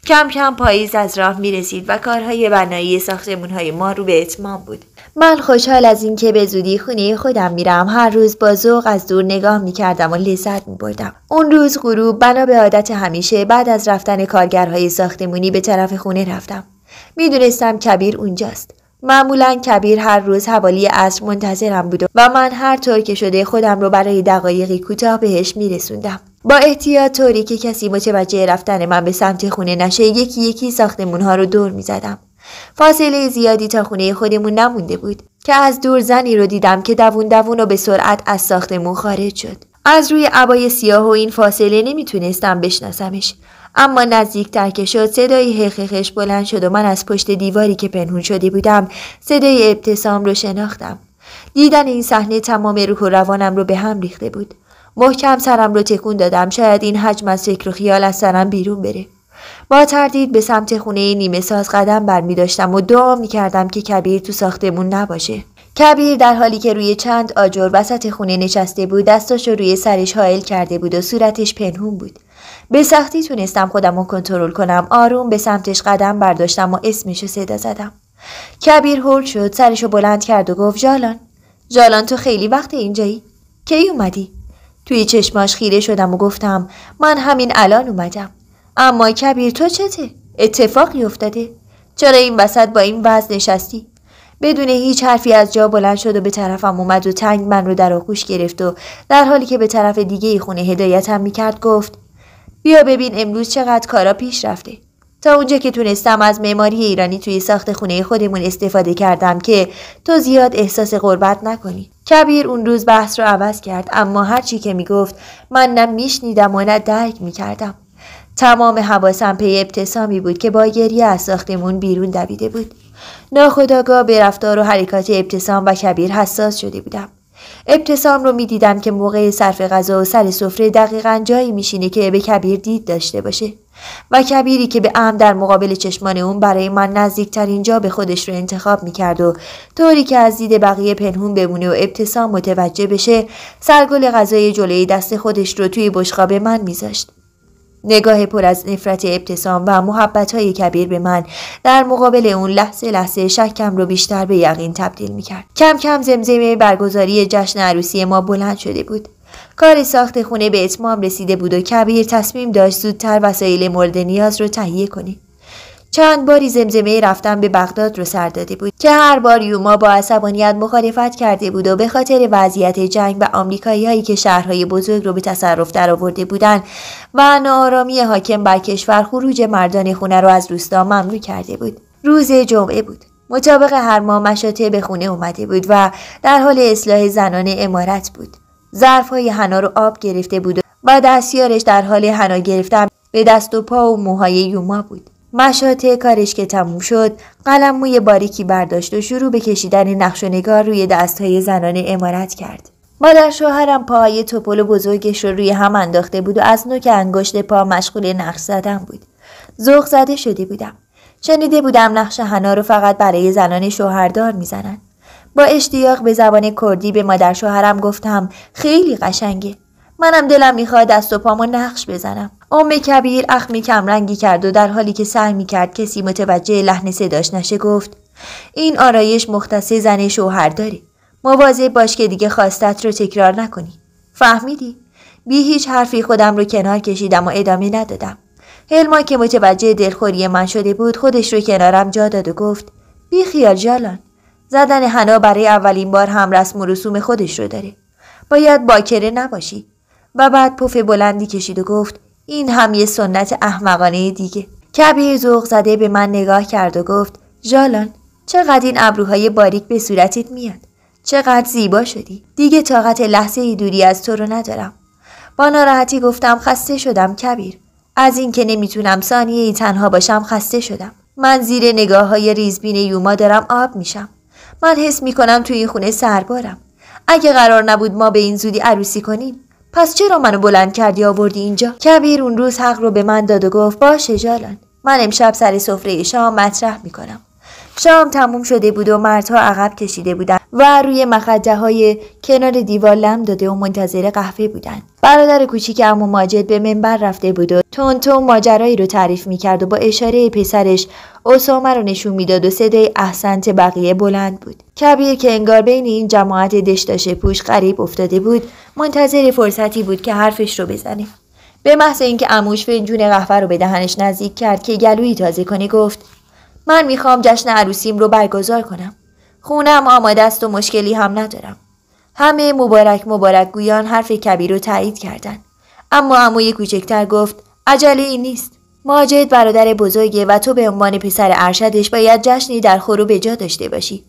کم کم پاییز از راه می‌رسید و کارهای بنایی ساختمان‌های ما رو به اتمام بود. من خوشحال از این که به زودی خونه خودم میرم هر روز با ذوق از دور نگاه میکردم و لذت میبردم. اون روز غروب بنا به عادت همیشه بعد از رفتن کارگرهای ساختمونی به طرف خونه رفتم. میدونستم کبیر اونجاست. معمولاً کبیر هر روز حوالی عصر منتظرم بود و من هر طور که شده خودم رو برای دقایقی کوتاه بهش میرسوندم. با احتیاط طوری که کسی متوجه رفتن من به سمت خونه نشه یکی یکی ساختمون‌ها رو دور میزدم. فاصله زیادی تا خونه خودمون نمونده بود که از دور زنی رو دیدم که دوون و به سرعت از ساختمون خارج شد. از روی عبای سیاه و این فاصله نمیتونستم بشناسمش، اما نزدیکتر که شد صدای حقیقش بلند شد و من از پشت دیواری که پنهون شده بودم صدای ابتسام رو شناختم. دیدن این صحنه تمام روح و روانم رو به هم ریخته بود. محکم سرم رو تکون دادم شاید این حجم از فکر و خیال از سرم بیرون بره. با تردید به سمت خونه نیمه ساز قدم برمی داشتم و دعا می کردم که کبیر تو ساختمون نباشه. کبیر در حالی که روی چند آجر وسط خونه نشسته بود دستاشو روی سرش حائل کرده بود و صورتش پنهون بود. به سختی تونستم خودم رو کنترل کنم. آروم به سمتش قدم برداشتم و اسمشو صدا زدم. کبیر هول شد، سرشو بلند کرد و گفت جالان تو خیلی وقت اینجایی؟ کی اومدی؟ توی چشماش خیره شدم و گفتم من همین الان اومدم. اما کبیر تو چته؟ اتفاقی افتاده؟ چرا این وسط با این وضع نشستی؟ بدون هیچ حرفی از جا بلند شد و به طرفم اومد و تنگ من رو در آغوش گرفت و در حالی که به طرف دیگه خونه هدایتم میکرد گفت بیا ببین امروز چقدر کارا پیش رفته. تا اونجا که تونستم از معماری ایرانی توی ساخت خونه خودمون استفاده کردم که تو زیاد احساس غربت نکنی. کبیر اون روز بحث رو عوض کرد، اما هرچی که میگفت من نه میشنیدم و نه درک میکردم. تمام حواسم پی ابتسامی بود که با گریه از ساختمون بیرون دویده بود. ناخودآگاه به رفتار و حرکات ابتسام و کبیر حساس شده بودم. ابتسام رو میدیدم که موقع صرف غذا و سر سفره دقیقاً جایی میشینه که به کبیر دید داشته باشه و کبیری که به عمد در مقابل چشمان اون برای من نزدیکترین جا به خودش رو انتخاب میکرد و طوری که از دید بقیه پنهون بمونه و ابتسام متوجه بشه سرگل غذای جلوی دست خودش رو توی بشقاب من میذاشت. نگاه پر از نفرت ابتسام و محبت‌های کبیر به من در مقابل اون لحظه شکم رو بیشتر به یقین تبدیل می‌کرد. کم کم زمزمه برگزاری جشن عروسی ما بلند شده بود. کار ساخت خونه به اتمام رسیده بود و کبیر تصمیم داشت زودتر وسایل مورد نیاز رو تهیه کنه. چند باری زمزمه رفتن به بغداد رو سر داده بود که هر بار یوما با عصبانیت مخالفت کرده بود و به خاطر وضعیت جنگ و آمریکایی‌هایی که شهرهای بزرگ رو به تصرف درآورده بودند و ناآرامی حاکم بر کشور خروج مردان خونه رو از روستا ممنوع کرده بود. روز جمعه بود. مطابق هر ماه مشاطه به خونه اومده بود و در حال اصلاح زنان عمارت بود. ظرف‌های حنا رو آب گرفته بود و دستیارش در حال حنا گرفتن به دست و پا و موهای یوما بود. مشاطه کارش که تموم شد قلم موی باریکی برداشت و شروع به کشیدن نقش و نگار روی دستهای زنان عمارت کرد. مادر شوهرم پاهای توپل بزرگش رو روی هم انداخته بود و از نوک انگشت پا مشغول نقش زدن بود. ذوق زده شده بودم. شنیده بودم نقش حنا رو فقط برای زنان شوهردار میزنن. با اشتیاق به زبان کردی به مادر شوهرم گفتم خیلی قشنگه. منم دلم میخواد دست و پامو نقش بزنم. کبیر اخمی کمرنگی کرد و در حالی که سعی میکرد کسی متوجه لحن صداش نشه گفت این آرایش مختص زن شوهرداری. مواظب باش که دیگه خواستت رو تکرار نکنی. فهمیدی؟ بی هیچ حرفی خودم رو کنار کشیدم و ادامه ندادم. هلما که متوجه دلخوری من شده بود خودش رو کنارم جا داد و گفت بی خیال جالان. زدن حنا برای اولین بار هم رسم و رسوم خودش رو داره. باید باکره نباشی. و بعد پف بلندی کشید و گفت این هم یه سنت احمقانه دیگه. کبیر ذوق زده به من نگاه کرد و گفت جالان چقدر این ابروهای باریک به صورتت میاد. چقدر زیبا شدی. دیگه طاقت لحظه دوری از تو رو ندارم. با ناراحتی گفتم خسته شدم کبیر. از این که نمیتونم ثانیه‌ای تنها باشم خسته شدم. من زیر نگاه‌های ریزبین یوما دارم آب میشم. من حس میکنم توی این خونه سربارم. اگه قرار نبود ما به این زودی عروسی کنیم پس چرا منو بلند کردی آوردی اینجا؟ کبیر اون روز حق رو به من داد و گفت باشه جالان. من امشب سر سفره شام مطرح میکنم. شام تموم شده بود و مردها عقب کشیده بودن و روی مخده های کنار دیوار لم داده و منتظر قهوه بودن. برادر کوچیک عمو ماجد به منبر رفته بود و تون ماجرایی رو تعریف میکرد و با اشاره پسرش اسامه رو نشون میداد و صدای احسنت بقیه بلند بود. کبیر که انگار بین این جماعت دشداشه پوش غریب افتاده بود منتظر فرصتی بود که حرفش رو بزنه. به محض اینکه عموش فنجون قهوه رو به دهنش نزدیک کرد که گلویی تازه کنه گفت من میخوام جشن عروسیم رو برگزار کنم. خونم آماده است و مشکلی هم ندارم. همه مبارک گویان حرف کبیر رو تایید کردن. اما عموی کوچکتر گفت عجله ای نیست. ماجد برادر بزرگه و تو به عنوان پسر ارشدش باید جشنی در خورو به جا داشته باشی.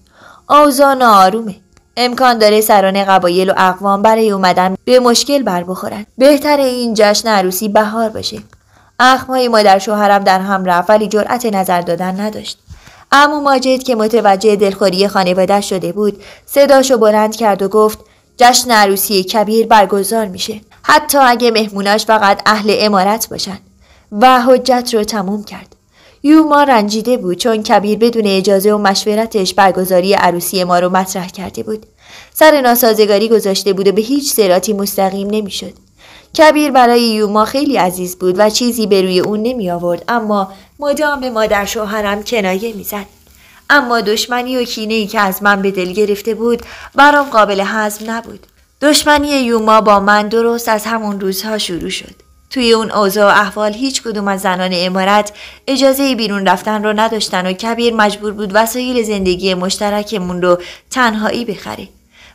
اوضاع ناآرومه. امکان داره سران قبایل و اقوام برای اومدن به مشکل بر بخورن. بهتر این جشن عروسی بهار باشه. اخمای مادر شوهرم در هم رفت ولی جرأت نظر دادن نداشت. عمو ماجد که متوجه دلخوری خانواده شده بود صداشو بلند کرد و گفت جشن عروسی کبیر برگزار میشه. حتی اگه مهموناش فقط اهل امارت باشن. و حجت رو تموم کرد. یوما رنجیده بود چون کبیر بدون اجازه و مشورتش برگزاری عروسی ما رو مطرح کرده بود. سر ناسازگاری گذاشته بود و به هیچ صراطی مستقیم نمیشد. کبیر برای یوما خیلی عزیز بود و چیزی به روی اون نمی آورد اما مدام به مادر شوهرم کنایه می زد. اما دشمنی و کینه‌ای که از من به دل گرفته بود برام قابل هضم نبود. دشمنی یوما با من درست از همون روزها شروع شد. توی اون اوضاع و احوال هیچ کدوم از زنان امارت اجازه بیرون رفتن رو نداشتن و کبیر مجبور بود وسایل زندگی مشترکمون رو تنهایی بخره.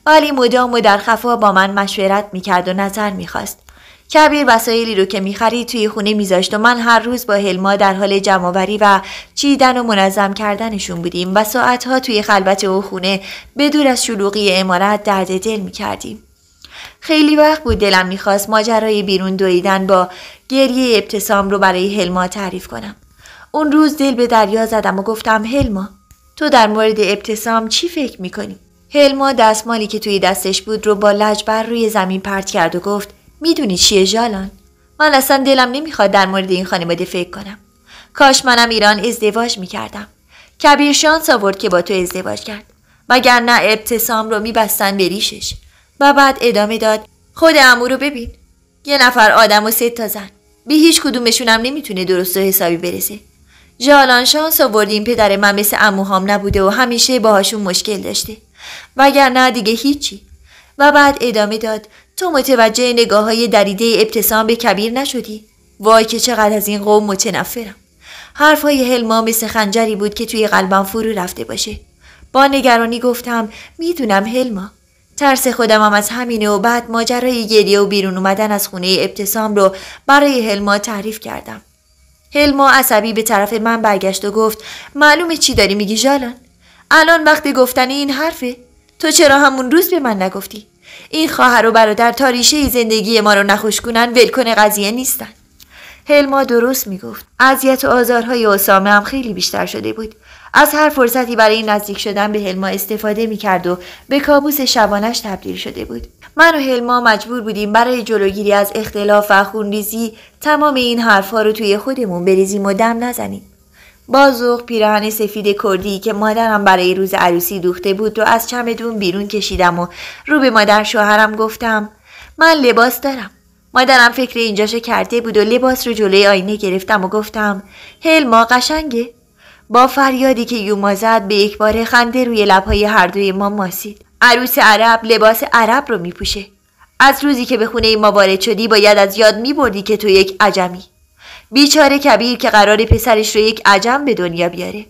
ولی مدام و در خفا با من مشورت میکرد و نظر میخواست. کبیر وسایلی رو که میخرید توی خونه میذاشت و من هر روز با هلما در حال جمع‌آوری و چیدن و منظم کردنشون بودیم و ساعتها توی خلوت او خونه بدور از شلوغی عمارت درد دل میکردیم. خیلی وقت بود دلم میخواست ماجرای بیرون دویدن با گریه ابتسام رو برای هلما تعریف کنم. اون روز دل به دریا زدم و گفتم هلما تو در مورد ابتسام چی فکر میکنی؟ هلما دستمالی که توی دستش بود رو با لج بر روی زمین پرت کرد و گفت میدونی چیه ژالان؟ من اصلا دلم نمیخواد در مورد این خانواده فکر کنم. کاش منم ایران ازدواج میکردم. کبیر شانس آورد که با تو ازدواج کرد. وگرنه ابتسام رو میبستن به ریشش. و بعد ادامه داد خود عمو رو ببین. 1 نفر آدم و 3 تا زن. به هیچ کدومشون هم نمیتونه درست و حسابی برسه. ژالان شانس آورد این پدر من مثل عموهام نبوده و همیشه باهاشون مشکل داشته. وگرنه دیگه هیچی. و بعد ادامه داد تو متوجه نگاه‌های دریده ابتسام به کبیر نشدی؟ وای که چقدر از این قوم متنفرم. حرفای هلما مثل خنجری بود که توی قلبم فرو رفته باشه. با نگرانی گفتم میدونم هلما. ترس خودم هم از همینه و بعد ماجرای گریه و بیرون اومدن از خونه ابتسام رو برای هلما تعریف کردم. هلما عصبی به طرف من برگشت و گفت معلومه چی داری میگی ژالان؟ الان وقت گفتن این حرفه؟ تو چرا همون روز به من نگفتی؟ این خواهر و برادر تا ریشه زندگی ما رو نخوش کنن ولکن قضیه نیستن. هلما درست میگفت. اذیت و آزارهای اسامه هم خیلی بیشتر شده بود. از هر فرصتی برای نزدیک شدن به هلما استفاده میکرد و به کابوس شبانش تبدیل شده بود. من و هلما مجبور بودیم برای جلوگیری از اختلاف و خونریزی تمام این حرفها رو توی خودمون بریزیم و دم نزنیم. با ذوق پیراهن سفید کردی که مادرم برای روز عروسی دوخته بود رو از چمدون بیرون کشیدم و رو به مادر شوهرم گفتم من لباس دارم. مادرم فکر اینجاشو کرده بود و لباس رو جلوی آینه گرفتم و گفتم هلما قشنگه. با فریادی که یوما زد به یک بار خنده روی لبهای هر دوی ما ماسید. عروس عرب لباس عرب رو میپوشه. از روزی که به خونه ما وارد شدی باید از یاد میبردی که تو یک عجمی. بیچاره کبیر که قرار پسرش رو یک عجم به دنیا بیاره.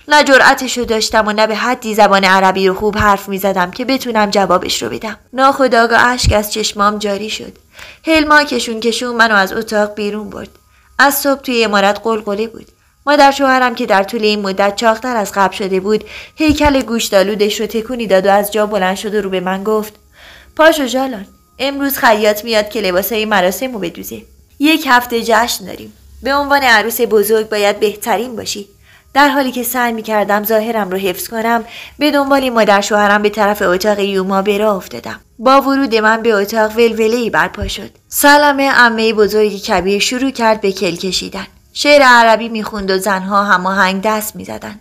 نه جرأتشو داشتم و نه به حدی زبان عربی رو خوب حرف میزدم که بتونم جوابش رو بدم. ناخودآگاه اشک از چشمام جاری شد. هلما کشون منو از اتاق بیرون برد. از صبح توی عمارت قلقله بود. مادر شوهرم که در طول این مدت چاق‌تر از قبل شده بود هیکل گوشتالودش رو تکونی داد و از جا بلند شد و رو به من گفت پاشو جالان، امروز خیاط میاد که لباسای مراسمو بدوزه. یک هفته جشن داریم. به عنوان عروس بزرگ باید بهترین باشی. در حالی که سعی می‌کردم ظاهرم رو حفظ کنم به دنبال مادر شوهرم به طرف اتاق یوما به راه افتادم. با ورود من به اتاق ولوله‌ای برپا شد. سلام عمه بزرگ کبیر شروع کرد به کل کشیدن. شعر عربی میخوند و زنها هماهنگ دست میزدن.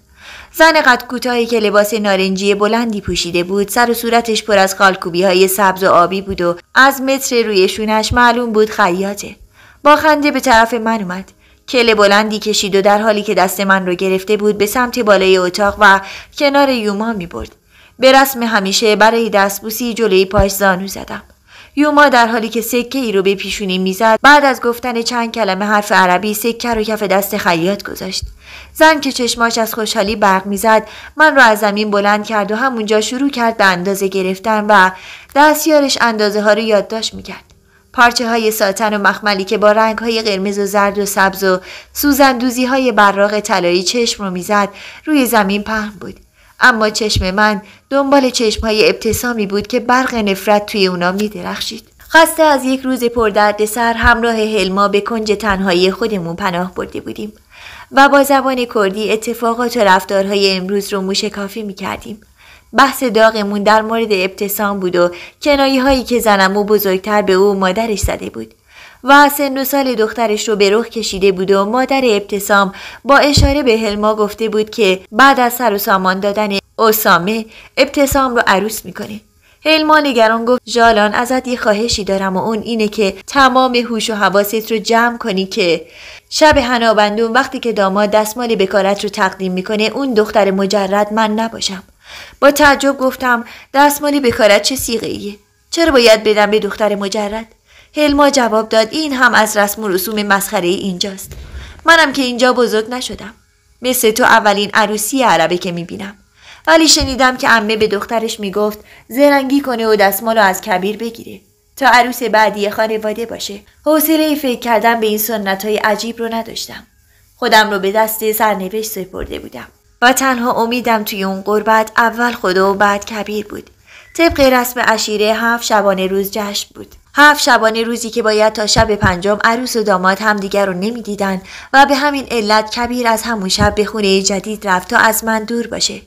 زن قد کوتاهی که لباس نارنجی بلندی پوشیده بود سر و صورتش پر از خالکوبی‌های سبز و آبی بود و از متر روی شونش معلوم بود خیاطه. با خنده به طرف من اومد. کل بلندی کشید و در حالی که دست من رو گرفته بود به سمت بالای اتاق و کنار یوما می برد. به رسم همیشه برای دستبوسی جلوی پاش زانو زدم. یوما در حالی که سکه ای رو به پیشونی میزد بعد از گفتن چند کلمه حرف عربی سکه رو کف دست خیاط گذاشت. زن که چشماش از خوشحالی برق میزد من رو از زمین بلند کرد و همونجا شروع کرد به اندازه گرفتن و دستیارش اندازه ها رو یادداشت میکرد. پارچه های ساتن و مخملی که با رنگ های قرمز و زرد و سبز و سوزندوزی های براق طلایی چشم رو میزد روی زمین پهن بود. اما چشم من دنبال چشم های ابتسامی بود که برق نفرت توی اونا می درخشید. خسته از یک روز پردردسر همراه هلما به کنج تنهایی خودمون پناه برده بودیم و با زبان کردی اتفاقات و رفتارهای امروز رو موشکافی می کردیم. بحث داغمون در مورد ابتسام بود و کنایه هایی که زنمو بزرگتر به او مادرش زده بود و سن و سال دخترش رو به رخ کشیده بود و مادر ابتسام با اشاره به هلما گفته بود که بعد از سر و سامان دادن اسامه ابتسام رو عروس میکنه. هلما نگران گفت جالان ازت یه خواهشی دارم و اون اینه که تمام هوش و حواست رو جمع کنی که شب حنابندون وقتی که داماد دستمال بکارت رو تقدیم میکنه اون دختر مجرد من نباشم. با تعجب گفتم دستمالی بکارت چه صیغه‌ایه؟ چرا باید بدم به دختر مجرد؟ هلما جواب داد این هم از رسم و رسوم مسخره اینجاست. منم که اینجا بزرگ نشدم. مثل تو اولین عروسی عربه که میبینم. ولی شنیدم که عمه به دخترش میگفت زرنگی کنه و دستمالو از کبیر بگیره تا عروس بعدی خانواده باشه. حوصله فکر کردن به این سنت‌های عجیب رو نداشتم. خودم رو به دست سرنوشت سپرده بودم و تنها امیدم توی اون قربت اول خدا و بعد کبیر بود. طبق رسم عشیره 7 شبانه روز جشن بود. 7 شبانه روزی که باید تا شب 5 عروس و داماد همدیگر رو نمیدیدن و به همین علت کبیر از همون شب به خونه جدید رفت تا از من دور باشه.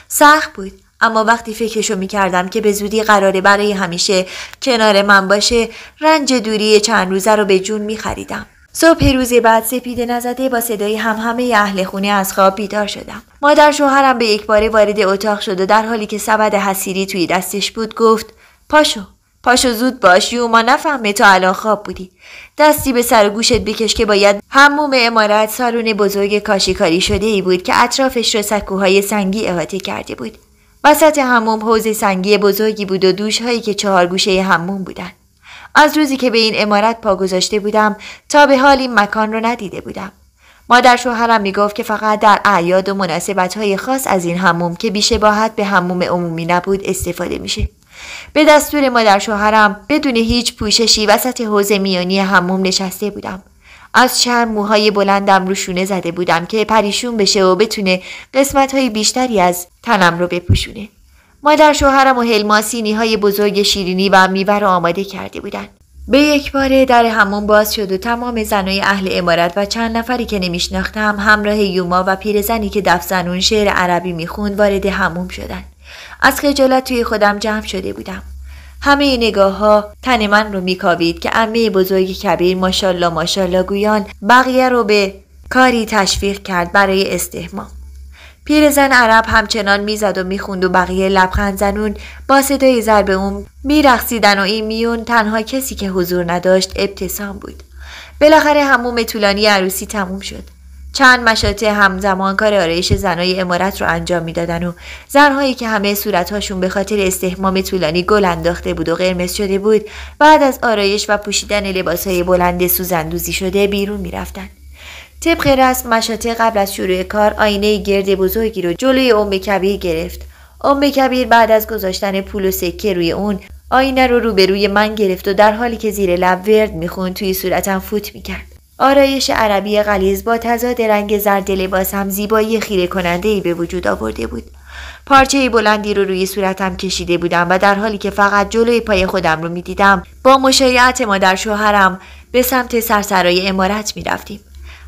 سخت بود، اما وقتی فکرشو میکردم که به زودی قراره برای همیشه کنار من باشه رنج دوری چند روزه رو به جون میخریدم. صبح روز بعد سپیده نزده با صدای همه اهل خونه از خواب بیدار شدم. مادر شوهرم به یک باره وارد اتاق شد و در حالی که سبد حصیری توی دستش بود گفت پاشو زود باش یوما نفهمه تا الان خواب بودی. دستی به سر و گوشت بکش که باید حموم عمارت سالن بزرگ کاشیکاری شده ای بود که اطرافش را سکوهای سنگی احاطه کرده بود. وسط حموم حوض سنگی بزرگی بود و دوش‌هایی که 4 گوشه حموم بودن. از روزی که به این عمارت پا گذاشته بودم تا به حال این مکان رو ندیده بودم. مادر شوهرم میگفت که فقط در اعیاد و مناسبت‌های خاص از این حموم که بی‌شباهت به حموم عمومی نبود استفاده میشه. به دستور مادر شوهرم بدون هیچ پوششی وسط حوض میانی حموم نشسته بودم. از چرم موهای بلندم رو شونه زده بودم که پریشون بشه و بتونه قسمت‌های بیشتری از تنم رو بپوشونه. مادر شوهرم و هلما سینی‌های بزرگ شیرینی و میوه رو آماده کرده بودن. به یک باره در حموم باز شد و تمام زنای اهل عمارت و چند نفری که نمیشناختم همراه یوما و پیرزنی که دف زنون شعر عربی میخوند وارد حموم شدن. از خجالت توی خودم جمع شده بودم. همه نگاه ها تن من رو میکاوید که عمه بزرگ کبیر ماشاءالله ماشاءالله گویان بقیه رو به کاری تشویق کرد برای استحمام. پیرزن عرب همچنان میزد و میخوند و بقیه لبخند زنون با صدای ضرب اون میرقصیدن و این میون تنها کسی که حضور نداشت ابتسام بود. بالاخره حموم طولانی عروسی تموم شد. چند مشاطه همزمان کار آرایش زنای عمارت رو انجام میدادن و زنهایی که همه صورتهاشون به خاطر استحمام طولانی گل انداخته بود و قرمز شده بود بعد از آرایش و پوشیدن لباسهای بلند سوزندوزی شده بیرون میرفتن. طبق رسم مشاطه قبل از شروع کار آینه گرد بزرگی رو جلوی ام کبیر گرفت. ام کبیر بعد از گذاشتن پول و سکه روی اون آینه رو روبروی من گرفت و در حالی که زیر لب ورد میخوند توی صورتم فوت میکرد. آرایش عربی غلیظ با تضاد رنگ زرد لباسم زیبایی خیره کننده‌ای به وجود آورده بود. پارچه بلندی رو روی صورتم کشیده بودم و در حالی که فقط جلوی پای خودم رو میدیدم با مشایعت مادر شوهرم به سمت سرسرای عمارت میرفتیم.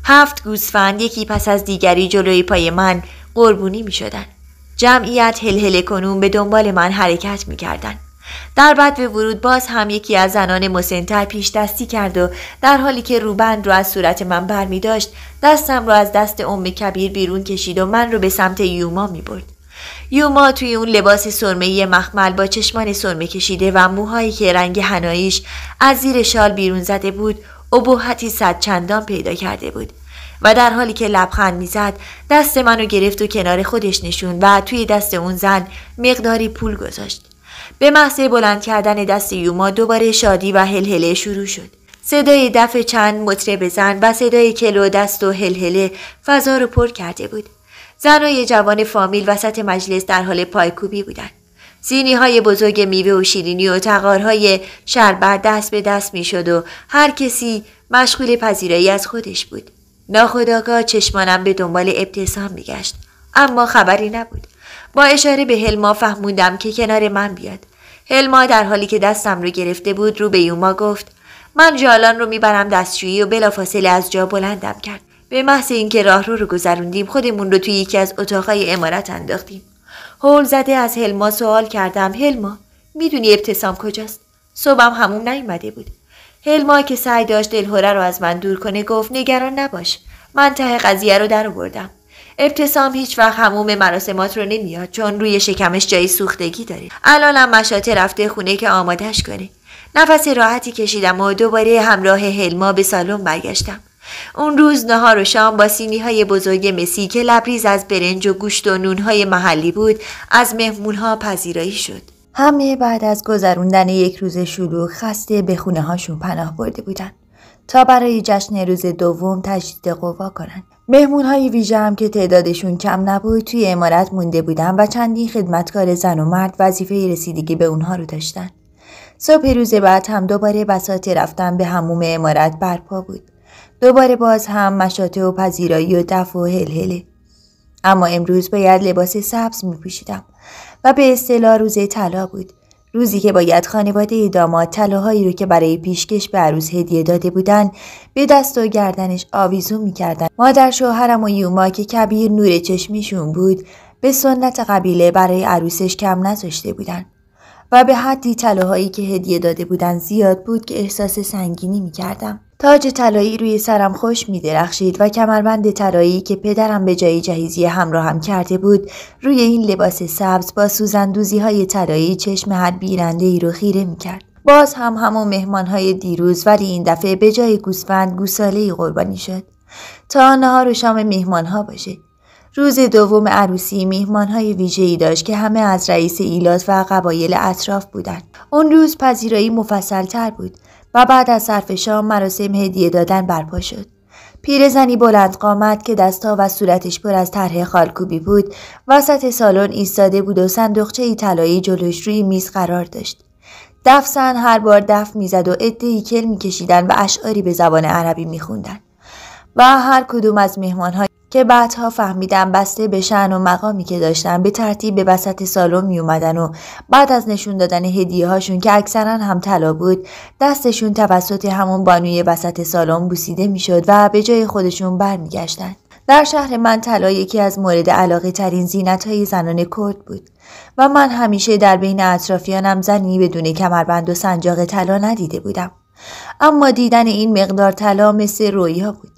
7 گوسفند یکی پس از دیگری جلوی پای من قربونی می شدن. جمعیت هلهله کنون به دنبال من حرکت می کردن. در بعد ورود باز هم یکی از زنان مسن‌تر پیش دستی کرد و در حالی که روبند رو از صورت من بر می داشت دستم رو از دست ام کبیر بیرون کشید و من رو به سمت یوما می برد. یوما توی اون لباس سرمه‌ای مخمل با چشمان سرمه کشیده و موهایی که رنگ حناییش از زیر شال بیرون زده بود ابهتی صد چندان پیدا کرده بود و در حالی که لبخند میزد دست منو گرفت و کنار خودش نشوند و توی دست اون زن مقداری پول گذاشت. به محض بلند کردن دست یوما دوباره شادی و هلهله شروع شد. صدای دف چند مطرب زن و صدای کلو دست و هلهله فضا رو پر کرده بود. زنای جوان فامیل وسط مجلس در حال پایکوبی بودند. سینی‌های بزرگ میوه و شیرینی و تقارهای شربت دست به دست میشد و هر کسی مشغول پذیرایی از خودش بود. ناخودآگاه چشمانم به دنبال ابتسام میگشت اما خبری نبود. با اشاره به هلما فهموندم که کنار من بیاد. هلما در حالی که دستم رو گرفته بود رو به یوما گفت من جالان رو میبرم دستشویی و بلافاصله از جا بلندم کرد. به محض اینکه راهرو رو گذروندیم خودمون رو توی یکی از اتاقهای عمارت انداختیم. هول زده از هلما سوال کردم هلما میدونی ابتسام کجاست؟ صبحم همون نیومده بود. هلما که سعی داشت دلهره رو از من دور کنه گفت نگران نباش من ته قضیه رو در آوردم. ابتسام هیچ وقت هموم مراسمات رو نمیاد چون روی شکمش جای سوختگی داره. الانم مشاطه رفته خونه که آمادش کنه. نفس راحتی کشیدم و دوباره همراه هلما به سالن برگشتم. اون روز نهار و شام با سینی‌های بزرگ مسی که لبریز از برنج و گوشت و نون‌های محلی بود از مهمون‌ها پذیرایی شد. همه بعد از گذروندن یک روز شلوغ خسته به خونه هاشون پناه برده بودن تا برای جشن روز دوم تجدید قوا کنن. مهمون‌های ویژه هم که تعدادشون کم نبود توی عمارت مونده بودن و چندین خدمتکار زن و مرد وظیفه رسیدگی به اونها رو داشتن. صبح روز بعد هم دوباره بساط رفتن به حموم عمارت برپا بود. دوباره باز هم مشاطه و پذیرایی و دف و هلهله. اما امروز باید لباس سبز می پوشیدم و به اصطلاح روز طلا بود. روزی که باید خانواده داماد طلاهایی رو که برای پیشکش به عروس هدیه داده بودن به دست و گردنش آویزون می کردن. مادر شوهرم و یوما که کبیر نور چشمیشون بود به سنت قبیله برای عروسش کم نذاشته بودن و به حدی طلاهایی که هدیه داده بودن زیاد بود که احساس سنگینی می کردم. تاج طلایی روی سرم خوش می درخشید و کمربند طلایی که پدرم به جای جهیزیه همراهم کرده بود روی این لباس سبز با سوزندوزی های طلایی چشم هر بیرنده ای رو خیره می کرد. باز هم همون مهمان های دیروز ولی این دفعه به جای گوسفند گوساله‌ای قربانی شد تا نهار و شام مهمان ها باشه. روز دوم عروسی مهمان های ویژه‌ای داشت که همه از رئیس ایلات و قبایل اطراف بودند. اون روز پذیرایی مفصل تر بود و بعد از صرف شام مراسم هدیه دادن برپا شد. پیرزنی بلند قامت که دستها و صورتش پر از طرح خالکوبی بود وسط سالن ایستاده بود و صندوقچه‌ای طلایی جلوش روی میز قرار داشت. دفزن هر بار دف میزد و عده‌ای کل میکشیدن و اشعاری به زبان عربی میخوندن و هر کدوم از مهمان‌ها که بعدها فهمیدم بسته به شأن و مقامی که داشتن به ترتیب به وسط سالن می اومدن و بعد از نشون دادن هدیه هاشون که اکثرا هم طلا بود دستشون توسط همون بانوی وسط سالن بوسیده می شد و به جای خودشون برمیگشتن. در شهر من طلا یکی از مورد علاقه ترین زینت‌های زنان کرد بود و من همیشه در بین اطرافیانم زنی بدون کمربند و سنجاق طلا ندیده بودم. اما دیدن این مقدار طلا مثل رویا بود.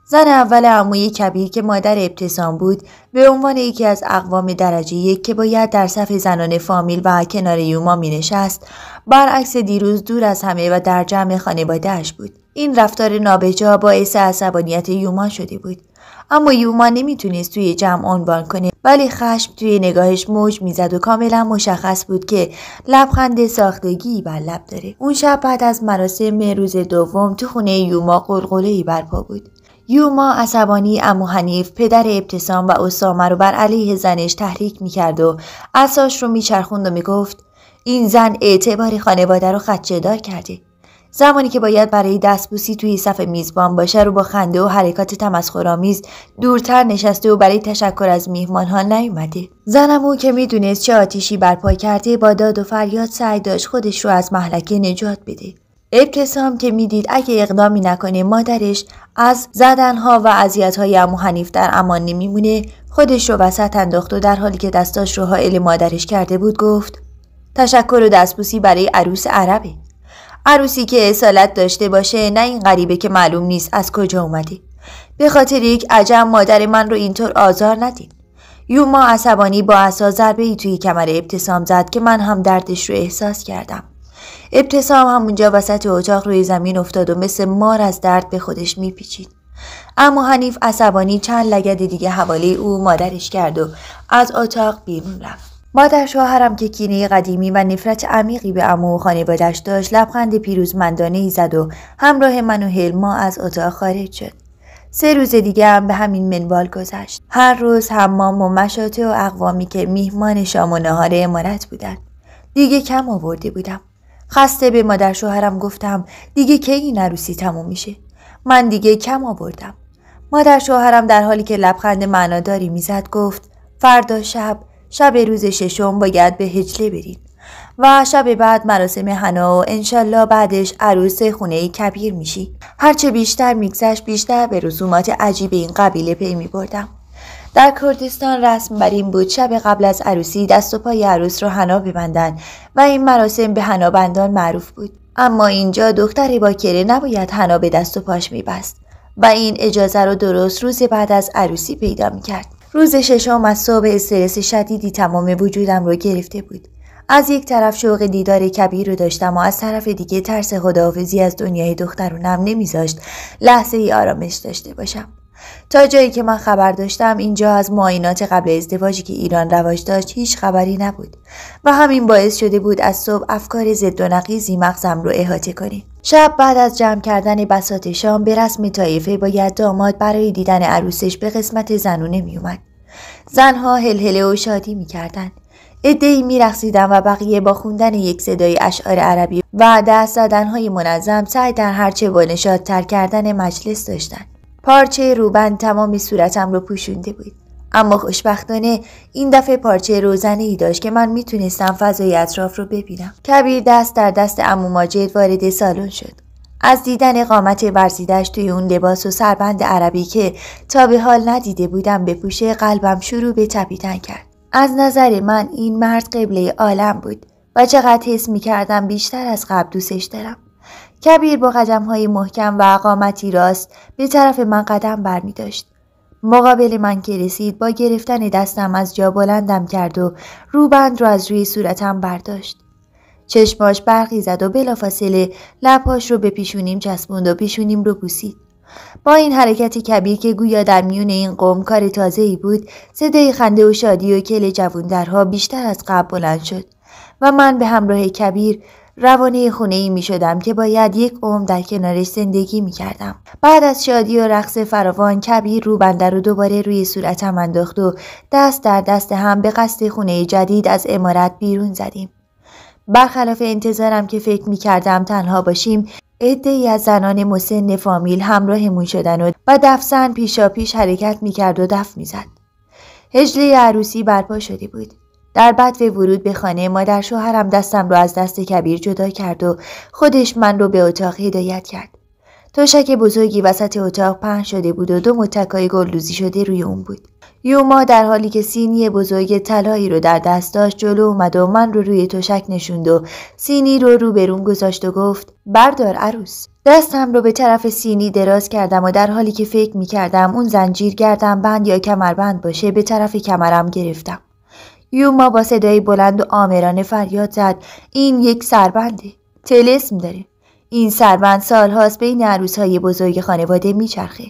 زن اول عموی کبیر که مادر ابتسام بود به عنوان یکی از اقوام درجه یک که باید در صف زنان فامیل و کنار یوما می نشست، برعکس دیروز دور از همه و در جمع خانواده‌اش بود. این رفتار نابجا باعث عصبانیت یوما شده بود. اما یوما نمیتونست توی جمع عنوان کنه، ولی خشم توی نگاهش موج میزد و کاملا مشخص بود که لبخند ساختگی بر لب داره. اون شب بعد از مراسم روز دوم تو خونه یوما قلقله‌ای برپا بود. یوما عصبانی عمو حنیف پدر ابتسام و اسامه رو بر علیه زنش تحریک میکرد و عصاش رو میچرخوند و میگفت این زن اعتبار خانواده رو خدشه‌دار کرده. زمانی که باید برای دستبوسی توی صف میزبان باشه رو با خنده و حرکات تمسخرآمیز دورتر نشسته و برای تشکر از میهمان‌ها نیومده. زنمو که میدونست چه آتیشی برپا کرده با داد و فریاد سعی داشت خودش رو از مهلکه نجات بده. ابتسام که میدید اگه اقدامی نکنه مادرش از زدنها و اذیت‌های عمو حنیف در امان نمیمونه، خودش رو وسط انداخت و در حالی که دستاش رو حائل مادرش کرده بود گفت تشکر و دستبوسی برای عروس عربه. عروسی که اصالت داشته باشه، نه این غریبه که معلوم نیست از کجا اومده. به خاطر یک عجم مادر من رو اینطور آزار ندین. یوما عصبانی با عصا ضربه‌ای توی کمر ابتسام زد که من هم دردش رو احساس کردم. ابتسام همونجا وسط اتاق روی زمین افتاد و مثل مار از درد به خودش میپیچید. اما حنیف عصبانی چند لگد دیگه حوالی او مادرش کرد و از اتاق بیرون رفت. مادر شوهرم که کینه قدیمی و نفرت عمیقی به عمو و خانواده‌اش داشت لبخند پیروزمندانه‌ای زد و همراه من و هلما از اتاق خارج شد. 3 روز دیگه هم به همین منوال گذشت. هر روز حمام و مشاطه و اقوامی که میهمان شام و نهار عمارت بودن. دیگه کم آورده بودم. خسته به مادر شوهرم گفتم دیگه کی این عروسی تموم میشه؟ من دیگه کم آوردم. مادر شوهرم در حالی که لبخند معناداری میزد گفت فردا شب روز 6 باید به هجله برید و شب بعد مراسم حنا و انشالله بعدش عروس خونه کبیر میشی. هرچه بیشتر میگذشت بیشتر به رسومات عجیب این قبیله پی میبردم. در کردستان رسم بر این بود شب قبل از عروسی دست و پای عروس رو حنا ببندن و این مراسم به حنا بندان معروف بود. اما اینجا دختر باکره نباید حنا به دست و پاش میبست و این اجازه رو درست روز بعد از عروسی پیدا میکرد. روز 6 از صبح استرس شدیدی تمام وجودم رو گرفته بود. از یک طرف شوق دیدار کبیر رو داشتم و از طرف دیگه ترس خداحافظی از دنیای دخترونم نمیذاشت لحظه ای آرامش داشته باشم. تا جایی که من خبر داشتم اینجا از معاینات قبل ازدواجی که ایران رواج داشت هیچ خبری نبود و همین باعث شده بود از صبح افکار ضد و نقیضی مغزم رو احاطه کنه. شب بعد از جمع کردن بساط شام به رسم طایفه باید داماد برای دیدن عروسش به قسمت زنونه می اومد. زنها هلهله و شادی می کردن. عده‌ای می رقصیدن و بقیه با خوندن یک صدای اشعار عربی و دست زدنهای منظم سعی در هرچه با نشاط‌تر کردن مجلس داشتن. پارچه روبند تمام صورتم رو پوشونده بود. اما خوشبختانه این دفعه پارچه روزنه‌ای داشت که من میتونستم فضای اطراف رو ببینم. کبیر دست در دست عمو ماجد وارد سالن شد. از دیدن قامت ورزیدش توی اون لباس و سربند عربی که تا به حال ندیده بودم بپوشه قلبم شروع به تپیدن کرد. از نظر من این مرد قبله عالم بود و چقدر حس می‌کردم بیشتر از قبل دوستش دارم. کبیر با قدم‌های محکم و قامتی راست به طرف من قدم برمی داشت. مقابل من که رسید با گرفتن دستم از جا بلندم کرد و روبند رو از روی صورتم برداشت. چشماش برقی زد و بلافاصله لب‌هاش رو به پیشونیم چسبوند و پیشونیم رو بوسید. با این حرکت کبیر که گویا در میون این قوم کار تازه‌ای بود، صدای خنده و شادی و کل جووندرها بیشتر از قبل بلند شد و من به همراه کبیر روانه خونه‌ای می شدم که باید یک عمر در کنارش زندگی می کردم. بعد از شادی و رقص فراوان کبیر روبنده رو دوباره روی صورتم انداخت و دست در دست هم به قصد خونه جدید از عمارت بیرون زدیم. برخلاف انتظارم که فکر می کردم تنها باشیم، عده‌ای از زنان مسن فامیل همراهمون شدن و دفزن پیشا پیش حرکت می کرد و دف می زد. هجله عروسی برپا شده بود. در بدو ورود به خانه مادر شوهرم دستم رو از دست کبیر جدا کرد و خودش من رو به اتاق هدایت کرد. تشک بزرگی وسط اتاق پهن شده بود و 2 متکای گلدوزی شده روی اون بود. یوما در حالی که سینی بزرگ طلایی رو در دست داشت جلو اومد و من رو روی تشک نشوند و سینی رو روبروم گذاشت و گفت بردار عروس. دستم رو به طرف سینی دراز کردم و در حالی که فکر می‌کردم اون زنجیر گردن بند یا کمربند باشه به طرف کمرم گرفتم. یوما با صدای بلند و آمرانه فریاد زد این یک سربنده. طلسم داره. این سربند سالهاست بین عروس‌های بزرگ خانواده میچرخه.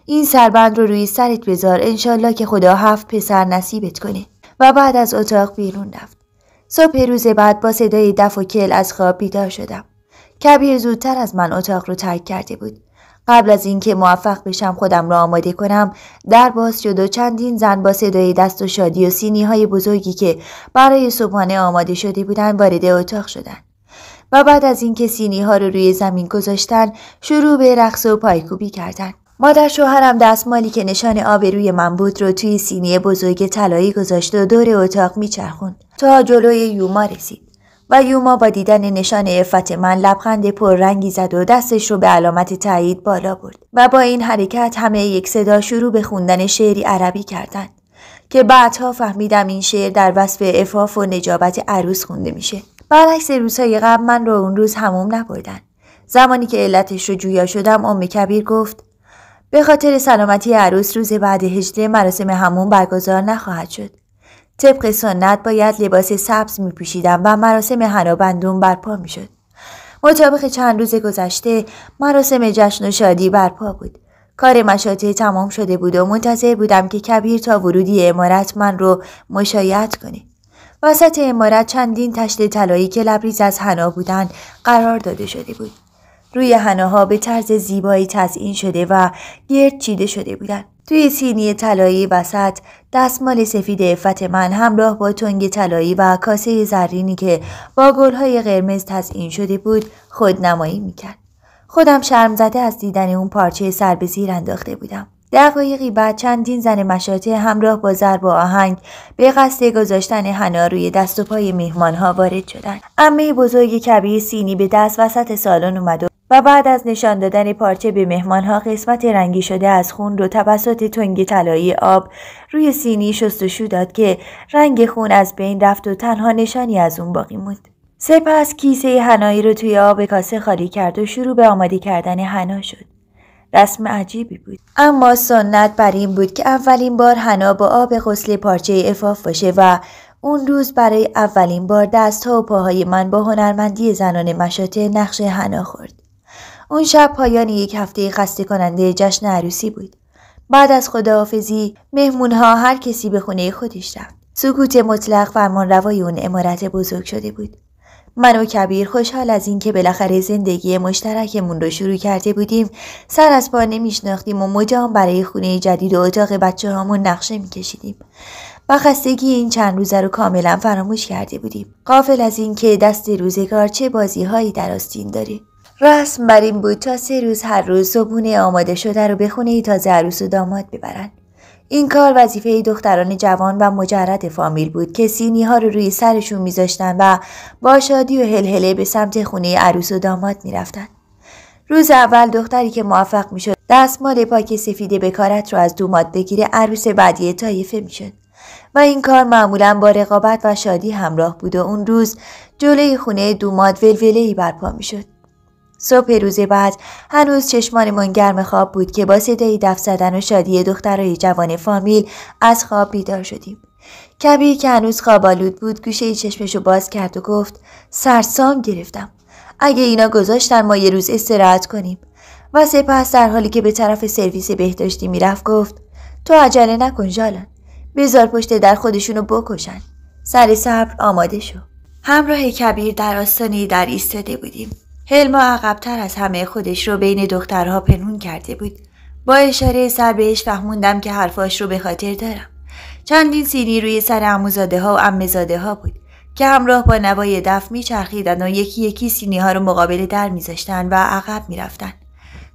این سربند رو روی سرت بذار انشالله که خدا 7 پسر نصیبت کنه. و بعد از اتاق بیرون رفت. صبح روز بعد با صدای دف و کل از خواب بیدار شدم. کبیر زودتر از من اتاق رو ترک کرده بود. قبل از اینکه موفق بشم خودم را آماده کنم در باز شد و چندین زن با صدای دست و شادی و سینی‌های بزرگی که برای صبحانه آماده شده بودند وارد اتاق شدند. و بعد از اینکه سینی‌ها رو روی زمین گذاشتن شروع به رقص و پایکوبی کردند. مادر شوهرم دستمالی که نشان آبروی من بود رو توی سینی بزرگ طلایی گذاشت و دور اتاق میچرخوند تا جلوی یوما رسید. و یوما با دیدن نشان عفت من لبخند پررنگی زد و دستش رو به علامت تایید بالا برد و با این حرکت همه یک صدا شروع به خوندن شعری عربی کردند که بعدها فهمیدم این شعر در وصف عفاف و نجابت عروس خونده میشه. برعکس روزهای قبل من رو اون روز حموم نبردن. زمانی که علتش رو جویا شدم ام کبیر گفت به خاطر سلامتی عروس روز بعد هجله مراسم حموم برگزار نخواهد شد. طبق سنت باید لباس سبز می پوشیدم و مراسم حنا بندون برپا می شد. مطابق چند روز گذشته مراسم جشن و شادی برپا بود. کار مشاطه تمام شده بود و منتظر بودم که کبیر تا ورودی عمارت من رو مشایعت کنه. وسط عمارت چندین تشت طلایی که لبریز از حنا بودند قرار داده شده بود. روی حناها به طرز زیبایی تزیین شده و گرد چیده شده بودند. توی سینی طلایی وسط دستمال سفید عفت من همراه با تنگ طلایی و کاسه زرینی که با گل‌های قرمز تزیین شده بود خودنمایی میکرد. خودم شرم زده از دیدن اون پارچه سر به زیر انداخته بودم. دقایقی بعد چندین زن مشاطه همراه با ضرب و آهنگ به قصد گذاشتن حنا روی دست و پای میهمانها وارد شدند. عمه بزرگ کبیر سینی به دست وسط سالن اومد و بعد از نشان دادن پارچه به مهمانها قسمت رنگی شده از خون رو توسط تنگ طلایی آب روی سینی شستشو داد که رنگ خون از بین رفت و تنها نشانی از اون باقی موند. سپس کیسه حنایی رو توی آب کاسه خالی کرد و شروع به آماده کردن حنا شد. رسم عجیبی بود، اما سنت بر این بود که اولین بار حنا با آب غسل پارچه عفاف باشه و اون روز برای اولین بار دست‌ها و پاهای من با هنرمندی زنان مشاطه نقش حنا خورد. اون شب پایان یک هفته خسته کننده جشن عروسی بود. بعد از خداحافظی مهمونها هر کسی به خونه خودش رفت. سکوت مطلق فرمانروای اون عمارت بزرگ شده بود. من و کبیر خوشحال از این که بالاخره زندگی مشترکمون رو شروع کرده بودیم سر از پا نمیشناختیم و مدام برای خونه جدید و اتاق بچه هامون نقشه میکشیدیم و خستگی این چند روزه رو کاملا فراموش کرده بودیم، غافل از این که دست روزگار چه بازی هایی در آستین داره. رسم بر این بود تا 3 روز هر روز صبحونه آماده شده رو به خونه تازه عروس و داماد ببرن. این کار وظیفه دختران جوان و مجرد فامیل بود که سینی ها رو روی سرشون میذاشتن و با شادی و هلهله به سمت خونه عروس و داماد میرفتن. روز اول دختری که موفق میشد دستمال پاک سفید بکارت رو از دوماد بگیره عروس بعدی طایفه میشد و این کار معمولا با رقابت و شادی همراه بود و اون روز جلوی خونه دوماد ولوله‌ای برپا میشد. صبح روز بعد هنوز چشمانمون گرم خواب بود که با صدای دف زدن و شادی دخترای جوان فامیل از خواب بیدار شدیم. کبیر که هنوز خوابالود بود گوشه چشمشو باز کرد و گفت سرسام گرفتم. اگه اینا گذاشتن ما یه روز استراحت کنیم. و سپس در حالی که به طرف سرویس بهداشتی میرفت گفت تو عجله نکن ژالان. بذار پشت در خودشونو بکشن. سر صبر آماده شو. همراه کبیر در آستانه در ایستاده بودیم. هلما عقب‌تر از همه خودش رو بین دخترها پنهون کرده بود. با اشاره سر بهش فهموندم که حرفاش رو به خاطر دارم. چندین سینی روی سر عموزاده ها و عمه‌زاده ها بود که همراه با نوای دف میچرخیدن و یکی یکی سینی ها رو مقابل در میذاشتن و عقب میرفتن.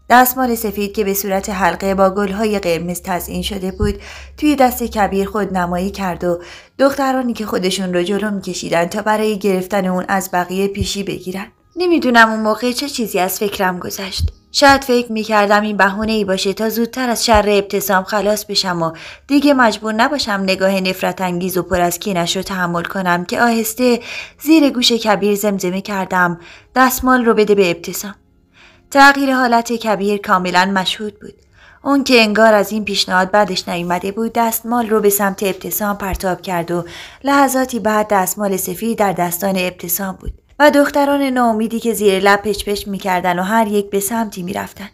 دستمال سفید که به صورت حلقه با گل‌های قرمز تزیین شده بود توی دست کبیر خود نمایی کرد و دخترانی که خودشون رو جلو میکشیدن تا برای گرفتن اون از بقیه پیشی بگیرن. نمیدونم اون موقع چه چیزی از فکرم گذشت. شاید فکر میکردم این بهونه‌ای باشه تا زودتر از شر ابتسام خلاص بشم و دیگه مجبور نباشم نگاه نفرت انگیز و پر از کینش رو تحمل کنم که آهسته زیر گوش کبیر زمزمه کردم دستمال رو بده به ابتسام. تغییر حالت کبیر کاملا مشهود بود. اون که انگار از این پیشنهاد بعدش نیومده بود دستمال رو به سمت ابتسام پرتاب کرد و لحظاتی بعد دستمال سفید در دستان ابتسام بود و دختران ناامیدی که زیر لب پچ میکردن و هر یک به سمتی میرفتن.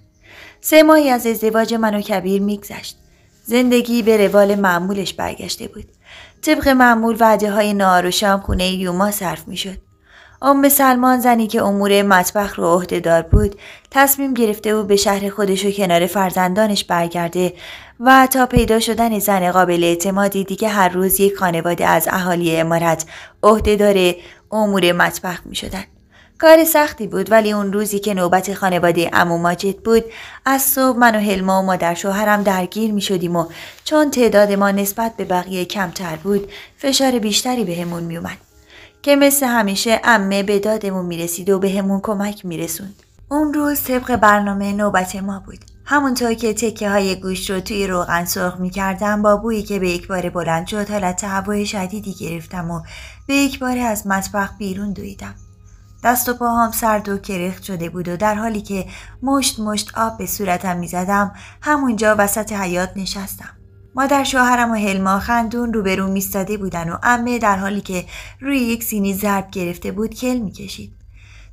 3 ماهی از ازدواج من و کبیر میگذشت. زندگی به روال معمولش برگشته بود. طبق معمول وعده های نهار و شام خونه یوما صرف میشد. سلمان زنی که امور مطبخ رو عهده‌دار بود تصمیم گرفته بود به شهر خودش و کنار فرزندانش برگرده و تا پیدا شدن زن قابل اعتمادی دیگه هر روز یک خانواده از اهالی عمارت عهده‌دار امور مطبخ می شدن. کار سختی بود ولی اون روزی که نوبت خانواده عمو ماجد بود از صبح من و هلما و مادر شوهرم درگیر می شدیم و چون تعداد ما نسبت به بقیه کمتر بود فشار بیشتری بهمون می اومد که مثل همیشه عمه به دادمون می رسید و بهمون کمک می رسوند. اون روز طبق برنامه نوبت ما بود. همونطور که تکه های گوشت رو توی روغن سرخ می کردم با بویی که به یک بار بلند شد حالت تهوع شدیدی گرفتم و به یک بار از مطبخ بیرون دویدم. دست و پاهام سرد و کرخت شده بود و در حالی که مشت آب به صورتم می زدم همونجا وسط حیاط نشستم. مادر شوهرم و هلما خندون روبرو میستاده بودن و عمه در حالی که روی یک سینی ضرب گرفته بود کل میکشید.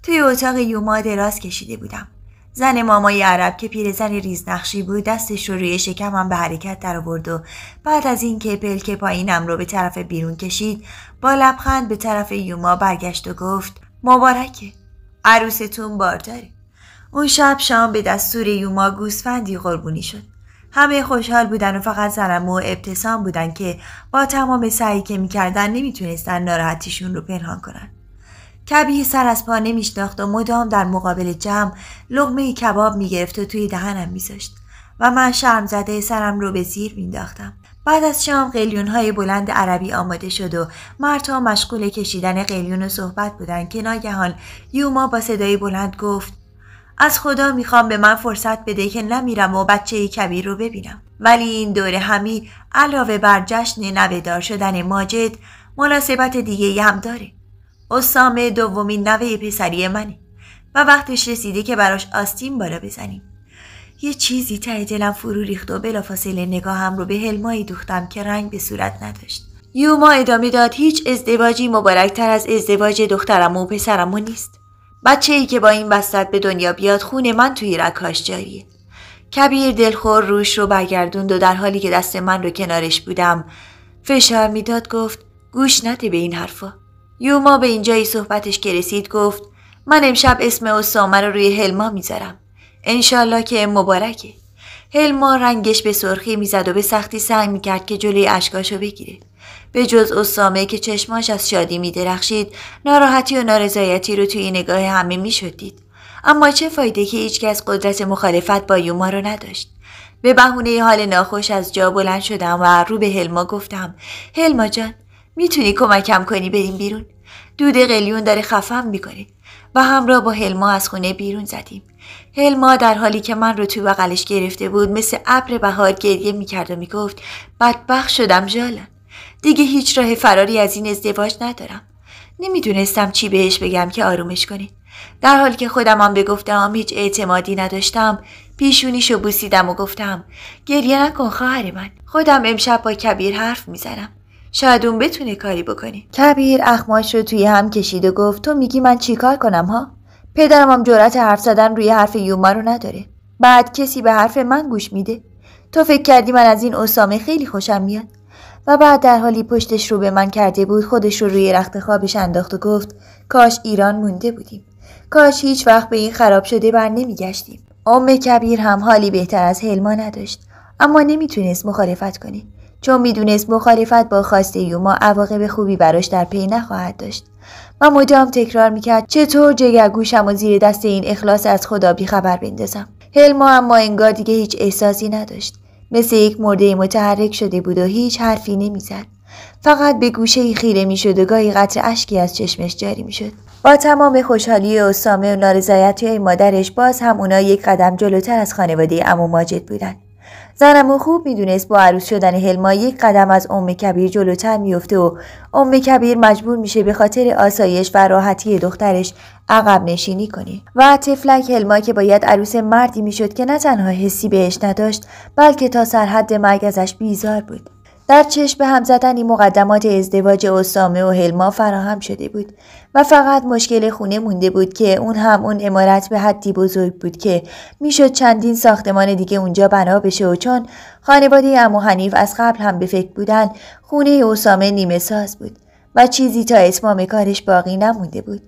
توی اتاق یوما دراز کشیده بودم. زن مامای عرب که پیرزن ریزنقشی بود دستش رو روی شکمم به حرکت در آورد و بعد از این که پلک پایینم رو به طرف بیرون کشید با لبخند به طرف یوما برگشت و گفت مبارکه، عروستون بارداره. اون شب شام به دستور یوما گوسفندی قربونی شد. همه خوشحال بودن و فقط زنم و ابتسام بودن که با تمام سعی که میکردن نمیتونستن ناراحتیشون رو پنهان کنن. کبیر سر از پا نمیشناخت و مدام در مقابل جمع لقمه کباب میگرفت و توی دهنم میذاشت و من شرم زده سرم رو به زیر مینداختم. بعد از شام قلیون‌های بلند عربی آماده شد و مردها مشغول کشیدن قلیون و صحبت بودن که ناگهان یوما با صدای بلند گفت از خدا میخوام به من فرصت بده که نمیرم و بچه کبیر رو ببینم. ولی این دوره همی علاوه بر جشن نوه‌دار شدن ماجد مناسبت دیگه هم داره. اسامه دومین نوه پسری منه و وقتش رسیده که براش آستین بالا بزنیم. یه چیزی ته دلم فرو ریخت و بلافاصله نگاهم رو به هلمایی دوختم که رنگ به صورت نداشت. یوما ادامه داد هیچ ازدواجی مبارکتر از ازدواج دخترم و پسرمو نیست. بچه‌ای که با این وسط به دنیا بیاد خون من توی رگ‌هاش جاریه. کبیر دلخور روش رو برگردوند و در حالی که دست من رو کنارش بودم فشار میداد گفت گوش نده به این حرفا. یوما به اینجای صحبتش که رسید گفت من امشب اسم اسامه رو روی هلما میذارم. انشالله که مبارکه. هلما رنگش به سرخی میزد و به سختی سعی میکرد که جلوی اشکاشو بگیره. به جز اسامه که چشماش از شادی میدرخشید ناراحتی و نارضایتی رو توی نگاه همه میشد دید. اما چه فایده که هیچکس قدرت مخالفت با یوما رو نداشت. به بهونه حال ناخوش از جا بلند شدم و رو به هلما گفتم هلما جان میتونی کمکم کنی بریم بیرون؟ دود قلیون داره خفم میکنه. و همراه با هلما از خونه بیرون زدیم. هلما در حالی که من رو تو بغلش گرفته بود مثل ابر بهار گریه میکرد و میگفت بدبخت شدم ژالن. دیگه هیچ راه فراری از این ازدواج ندارم. نمیدونستم چی بهش بگم که آرومش کنه. در حالی که خودمم به گفتم هیچ اعتمادی نداشتم پیشونیشو بوسیدم و گفتم گریه نکن خواهر من. خودم امشب با کبیر حرف میزنم. شاید اون بتونه کاری بکنه. کبیر اخماش رو توی هم کشید و گفت تو میگی من چیکار کنم ها؟ پدرم هم جرأت حرف زدن روی حرف یوما رو نداره. بعد کسی به حرف من گوش میده؟ تو فکر کردی من از این اسامه خیلی خوشم میاد؟ و بعد در حالی پشتش رو به من کرده بود خودش رو روی رخت خوابش انداخت و گفت کاش ایران مونده بودیم. کاش هیچ وقت به این خراب شده بر نمیگشتیم. کبیر هم حالی بهتر از هلما نداشت اما نمیتونست مخالفت کنه چون میدونست مخالفت با خواسته یوما عواقب خوبی براش در پی نخواهد داشت. و مدام تکرار میکرد چطور جگرگوشم و زیر دست این اخلاص از خدا بی خبر بندازم. هلما اما انگار دیگه هیچ احساسی نداشت. مثل یک مرده متحرک شده بود و هیچ حرفی نمیزد. فقط به گوشه خیره میشد و گاهی قطره اشکی از چشمش جاری میشد. با تمام خوشحالی اسامه و نارضایتی مادرش باز هم اونا یک قدم جلوتر از خانواده عمو ماجد بودن. زنمو خوب میدونست با عروس شدن هلما یک قدم از ام کبیر جلوتر میفته و ام کبیر مجبور میشه به خاطر آسایش و راحتی دخترش عقب نشینی کنه و طفلک هلما که باید عروس مردی میشد که نه تنها حسی بهش نداشت بلکه تا سرحد مرگ ازش بیزار بود. در چشم به هم زدنی مقدمات ازدواج اسامه و هلما فراهم شده بود و فقط مشکل خونه مونده بود که اون عمارت به حدی بزرگ بود که میشد چندین ساختمان دیگه اونجا بنا بشه و چون خانواده عمو حنیف از قبل هم به فکر بودن خونه اسامه نیمه ساز بود و چیزی تا اتمام کارش باقی نمونده بود.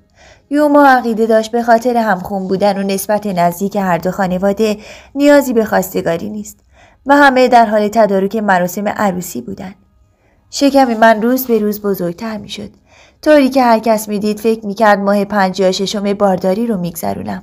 یوما عقیده داشت به خاطر همخون بودن و نسبت نزدیک هر دو خانواده نیازی به خواستگاری نیست و همه در حال تدارک مراسم عروسی بودند. شکم من روز به روز بزرگتر می شد. طوری که هر کس می دید فکر می کرد ماه 5 یا 6 بارداری رو می گذرونم.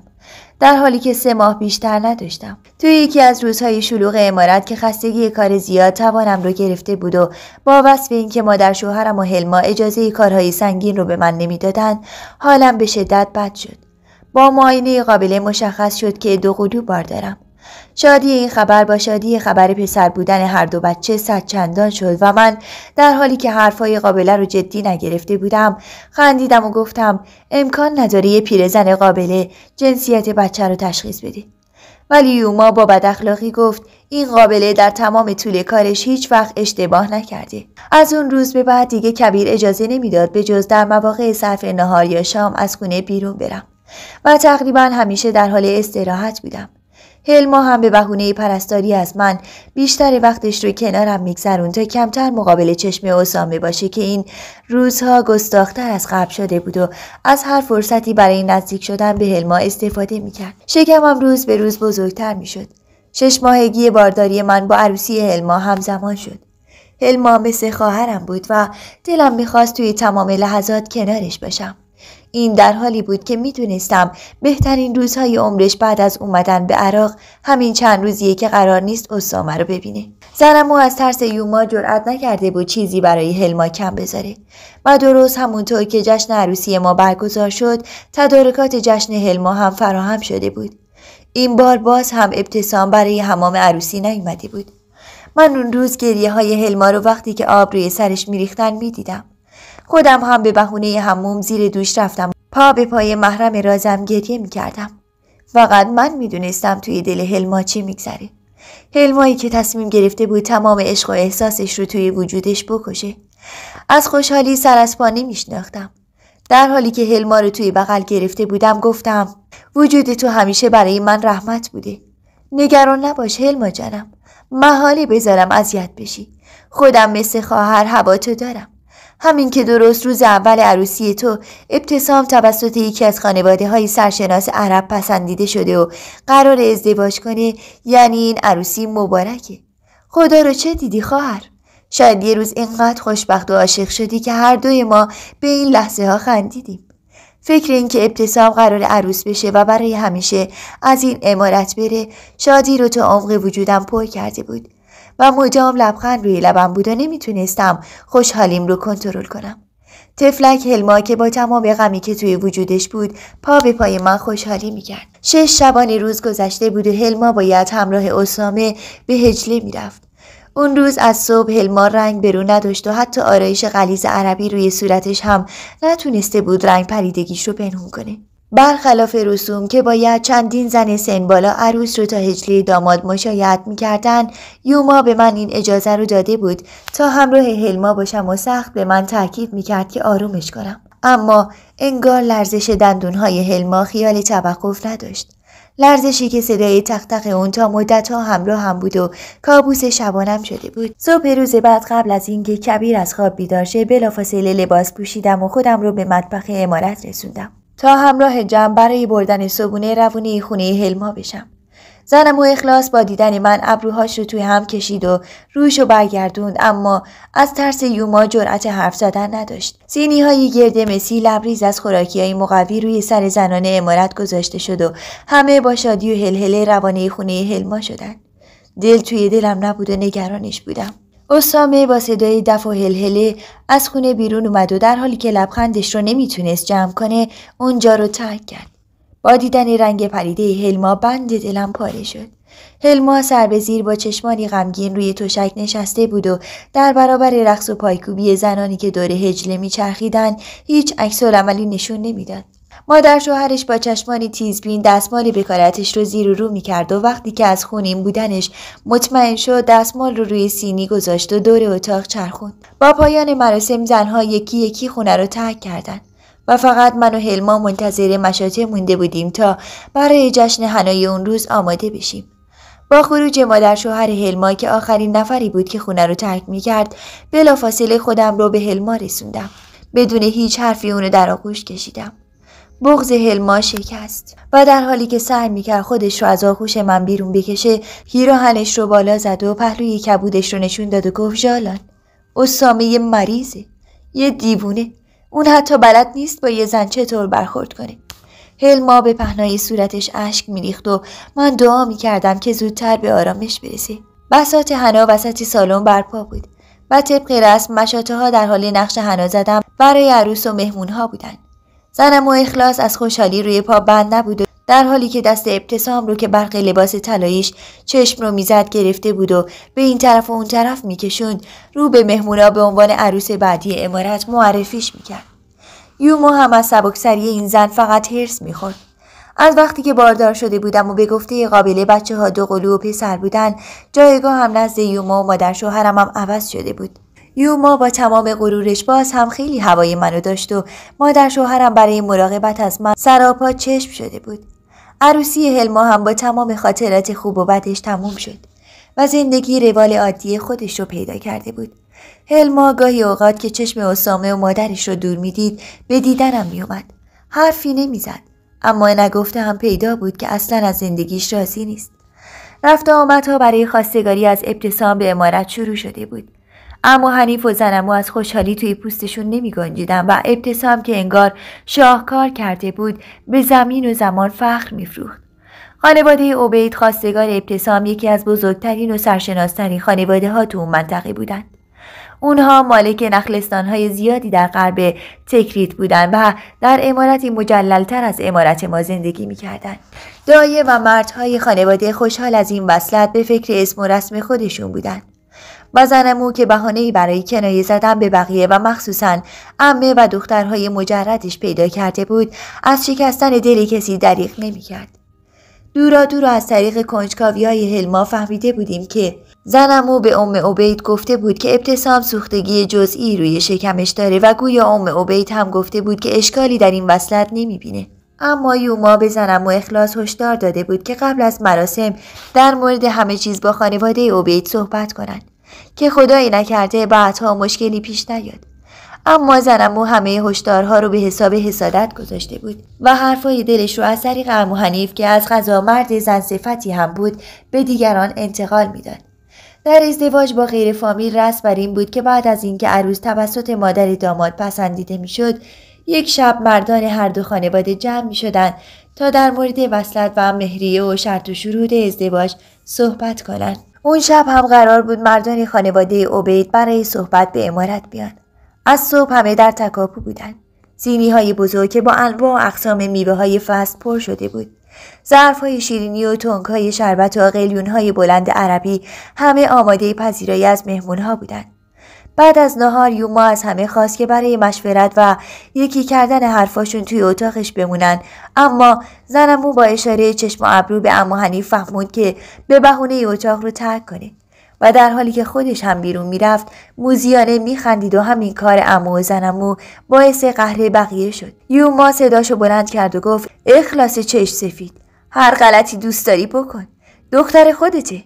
در حالی که 3 ماه بیشتر نداشتم. توی یکی از روزهای شلوغ عمارت که خستگی کار زیاد توانم رو گرفته بود و با وصف این که مادر شوهرم و هلما اجازه کارهای سنگین رو به من نمیدادند، حالم به شدت بد شد. با معاینه قابل مشخص شد که 2 قلو بار دارم. شادی این خبر با شادی خبر پسر بودن هر دو بچه صد چندان شد و من در حالی که حرفای قابله رو جدی نگرفته بودم خندیدم و گفتم امکان نداره یه پیرزن قابله جنسیت بچه رو تشخیص بده. ولی یوما با بد اخلاقی گفت این قابله در تمام طول کارش هیچ وقت اشتباه نکرده. از اون روز به بعد دیگه کبیر اجازه نمیداد به جز در مواقع صرف نهار یا شام از خونه بیرون برم و تقریبا همیشه در حال استراحت بودم. هلما هم به بهونه پرستاری از من بیشتر وقتش رو کنارم میگذرون تا کمتر مقابل چشم اسامه باشه که این روزها گستاختر از قبل شده بود و از هر فرصتی برای نزدیک شدن به هلما استفاده میکرد. شکمم روز به روز بزرگتر میشد. 6 ماهگی بارداری من با عروسی هلما همزمان شد. هلما مثل خواهرم بود و دلم میخواست توی تمام لحظات کنارش باشم. این در حالی بود که میدونستم بهترین روزهای عمرش بعد از اومدن به عراق همین چند روزیه که قرار نیست اسامه رو ببینه. زنمو از ترس یوما جرئت نکرده بود چیزی برای هلما کم بذاره و درست همونطور که جشن عروسی ما برگزار شد تدارکات جشن هلما هم فراهم شده بود. این بار باز هم ابتسام برای حمام عروسی نیومده بود. من اون روز گریه های هلما رو وقتی که آب روی سرش میریختن میدیدم. خودم هم به بهونه حموم زیر دوش رفتم. پا به پای محرم رازم گریه میکردم. فقط من میدونستم توی دل هلما چی میگذره. هلمایی که تصمیم گرفته بود تمام عشق و احساسش رو توی وجودش بکشه. از خوشحالی سر از پا نمیشناختم. در حالی که هلما رو توی بغل گرفته بودم گفتم وجود تو همیشه برای من رحمت بوده. نگران نباش هلما جانم. محاله بذارم اذیت بشی. خودم مثل خواهر هوا تو دارم. همین که درست روز اول عروسی تو ابتسام توسط یکی از خانواده‌های سرشناس عرب پسندیده شده و قرار ازدواج کنه، یعنی این عروسی مبارکه. خدا رو چه دیدی خواهر؟ شاید یه روز اینقدر خوشبخت و عاشق شدی که هر دوی ما به این لحظه ها خندیدیم. فکر این که ابتسام قرار عروس بشه و برای همیشه از این عمارت بره شادی رو تا عمق وجودم پر کرده بود و مدام لبخند روی لبم بود و نمیتونستم خوشحالیم رو کنترل کنم. طفلک هلما که با تمام غمی که توی وجودش بود پا به پای من خوشحالی میکرد. 6 شبانه روز گذشته بود و هلما باید همراه اسامه به هجله میرفت. اون روز از صبح هلما رنگ برو نداشت و حتی آرایش غلیظ عربی روی صورتش هم نتونسته بود رنگ پریدگیش رو پنهون کنه. برخلاف رسوم که باید چندین زن سن بالا عروس رو تا هجله داماد مشایعت میکردن، یوما به من این اجازه رو داده بود تا همراه هلما باشم و سخت به من تاکید میکرد که آرومش کنم. اما انگار لرزش دندونهای هلما خیال توقف نداشت. لرزشی که صدای تق تق اون تا مدت‌ها همراه هم بود و کابوس شبانم شده بود. صبح روز بعد قبل از اینکه کبیر از خواب بیدار شه بلافاصله لباس پوشیدم و خودم رو به مطبخ عمارت رسوندم تا همراه جمع برای بردن صبونه روونه خونه هلما بشم. زنم و اخلاص با دیدن من ابروهاش رو توی هم کشید و روش رو برگردوند، اما از ترس یوما جرأت حرف زدن نداشت. سینی های گرد مسی لبریز از خوراکی های مقوی روی سر زنان عمارت گذاشته شد و همه با شادی و هلهله روانه خونه هلما شدن. دل توی دلم نبود و نگرانش بودم. اسامه با صدای دف و هلهله از خونه بیرون اومد و در حالی که لبخندش رو نمیتونست جمع کنه اونجا رو ترک کرد. با دیدن رنگ پریده هلما بند دلم پاره شد. هلما سر به زیر با چشمانی غمگین روی تشک نشسته بود و در برابر رقص و پایکوبی زنانی که دور حجله میچرخیدن هیچ عکس‌العملی نشون نمیداد. مادر شوهرش با چشمانی تیزبین دستمال بکارتش رو زیر و رو میکرد و وقتی که از خونین بودنش مطمئن شد دستمال رو روی سینی گذاشت و دور اتاق چرخوند. با پایان مراسم زنها یکی یکی خونه رو ترک کردند و فقط من و هلما منتظر مشاطه مونده بودیم تا برای جشن حنای اون روز آماده بشیم. با خروج مادر شوهر هلما که آخرین نفری بود که خونه رو ترک میکرد بلافاصله خودم رو به هلما رسوندم. بدون هیچ حرفی اونو در آغوش کشیدم. بغض هلما شکست و در حالی که سعی میکرد خودش رو از آغوش من بیرون بکشه پیراهنش رو بالا زد و پهلوی کبودش رو نشون داد و گفت ژالان، اسامه یه مریضه، یه دیوونه، اون حتی بلد نیست با یه زن چطور برخورد کنه. هلما به پهنای صورتش اشک میریخت و من دعا میکردم که زودتر به آرامش برسه. بساط حنا وسط سالن برپا بود و طبق رسم مشاطه ها در حال نقش حنا زدن برای عروس و مهمون ها بودن. زنم و اخلاص از خوشحالی روی پا بند نبود و در حالی که دست ابتسام رو که برق لباس طلاییش چشم رو میزد گرفته بود و به این طرف و اون طرف میکشوند رو به مهمونا به عنوان عروس بعدی عمارت معرفیش میکرد. یوما هم از سبکسری این زن فقط هرس میخورد. از وقتی که باردار شده بودم و به گفته قابله بچه ها 2 قلو و پسر بودن جایگاه هم نزد یوما و مادر شوهرم هم عوض شده بود. یوما با تمام غرورش باز هم خیلی هوای منو داشت و مادر شوهرم برای مراقبت از من سراپا چشم شده بود. عروسی هلما هم با تمام خاطرات خوب و بدش تموم شد و زندگی روال عادی خودش رو پیدا کرده بود. هلما گاهی اوقات که چشم اسامه و مادرش رو دور میدید به دیدنم میومد. حرفی نمیزد اما نگفته هم پیدا بود که اصلا از زندگیش راضی نیست. رفت و آمدها برای خواستگاری از ابتسام به عمارت شروع شده بود. اما حنیف و زنمو از خوشحالی توی پوستشون نمی گنجیدن و ابتسام که انگار شاهکار کرده بود به زمین و زمان فخر می‌فروخت. خانواده عبید خواستگار ابتسام یکی از بزرگترین و سرشناسترین خانواده ها تو اون منطقه بودند. اونها مالک نخلستان‌های زیادی در غرب تکریت بودند و در عمارتی مجلل‌تر از عمارت ما زندگی می‌کردند. دایه و مردهای خانواده خوشحال از این وصلت به فکر اسم و رسم خودشون بودند. و زنمو که بهانه‌ای برای کنایه زدن به بقیه و مخصوصاً عمه و دخترهای مجردش پیدا کرده بود از شکستن دل کسی دریغ نمی‌کرد. دورا از طریق کنجکاوی‌های هلما فهمیده بودیم که زنمو به ام عبید گفته بود که ابتسام سوختگی جزئی روی شکمش داره و گویا ام عبید هم گفته بود که اشکالی در این وصلت نمی‌بینه. اما یوما به زنمو اخلاص هشدار داده بود که قبل از مراسم در مورد همه چیز با خانواده عبید صحبت کنند که خدایی نکرده بعدها مشکلی پیش نیاد. اما زنمو همه هشدارها رو به حساب حسادت گذاشته بود و حرفای دلش رو از طریق عمو حنیف که از قضا مرد زن صفتی هم بود به دیگران انتقال میداد. در ازدواج با غیر فامیل رسم بر این بود که بعد از اینکه عروس توسط مادر داماد پسندیده میشد یک شب مردان هر دو خانواده جمع میشدند تا در مورد وصلت و مهریه و شرط و شروط ازدواج صحبت کنند. اون شب هم قرار بود مردان خانواده عبید برای صحبت به عمارت بیان. از صبح همه در تکاپو بودند. سینی های بزرگ که با انواع و اقسام میوه های فصل پر شده بود. ظرف های شیرینی و تنک های شربت و قلیون های بلند عربی همه آماده پذیرایی از مهمون ها بودند. بعد از نهار یوما از همه خواست که برای مشورت و یکی کردن حرفاشون توی اتاقش بمونن، اما زنمو با اشاره چشم و ابرو به عمو حنیف فهموند که به بهونه اتاق رو ترک کنه و در حالی که خودش هم بیرون میرفت موزیانه میخندید و همین کار عمو و زنمو باعث قهر بقیه شد. یوما صداشو بلند کرد و گفت اخلاص چشم سفید، هر غلطی دوست داری بکن، دختر خودته،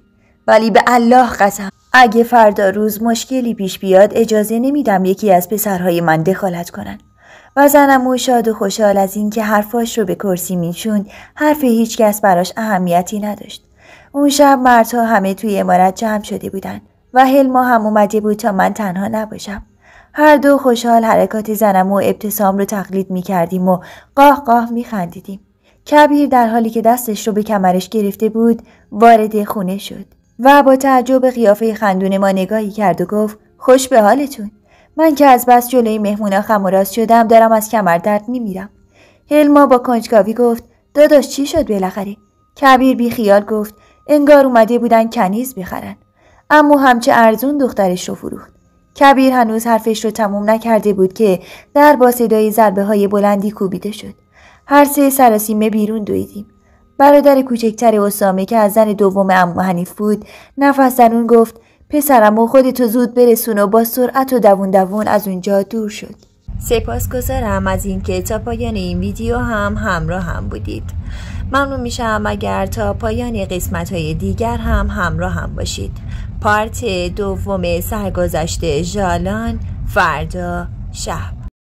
ولی به الله قسم اگه فردا روز مشکلی پیش بیاد اجازه نمیدم یکی از پسرهای من دخالت کنن. و زنمو شاد و خوشحال از این که حرفاش رو به کرسی میشوند حرف هیچ کس براش اهمیتی نداشت. اون شب مردها همه توی عمارت جمع شده بودن و هلما هم اومده بود تا من تنها نباشم. هر دو خوشحال حرکات زنمو و ابتسام رو تقلید میکردیم و قاه قاه میخندیدیم. کبیر در حالی که دستش رو به کمرش گرفته بود وارد خونه شد. و با تعجب قیافه خندون ما نگاهی کرد و گفت خوش به حالتون. من که از بس جلوی مهمونا خم و راست شدم دارم از کمر درد میمیرم. هلما با کنجکاوی گفت داداش چی شد بالاخره؟ کبیر بی خیال گفت انگار اومده بودن کنیز بخرن. اما همچه ارزون دخترش رو فروخت. کبیر هنوز حرفش رو تموم نکرده بود که در با صدای ضربه های بلندی کوبیده شد. هر سه سراسیمه بیرون دویدیم. برادر کوچکتر اسامه که از زن دوم عمو حنیف بود نفس زنون گفت پسرم و خودتو زود برسون و با سرعت و دوون دوون از اونجا دور شد. سپاسگزارم از اینکه تا پایان این ویدیو هم همراه هم بودید. ممنون میشم اگر تا پایان قسمت‌های دیگر هم همراه هم باشید. پارت دوم سرگذشت ژالان فردا شب.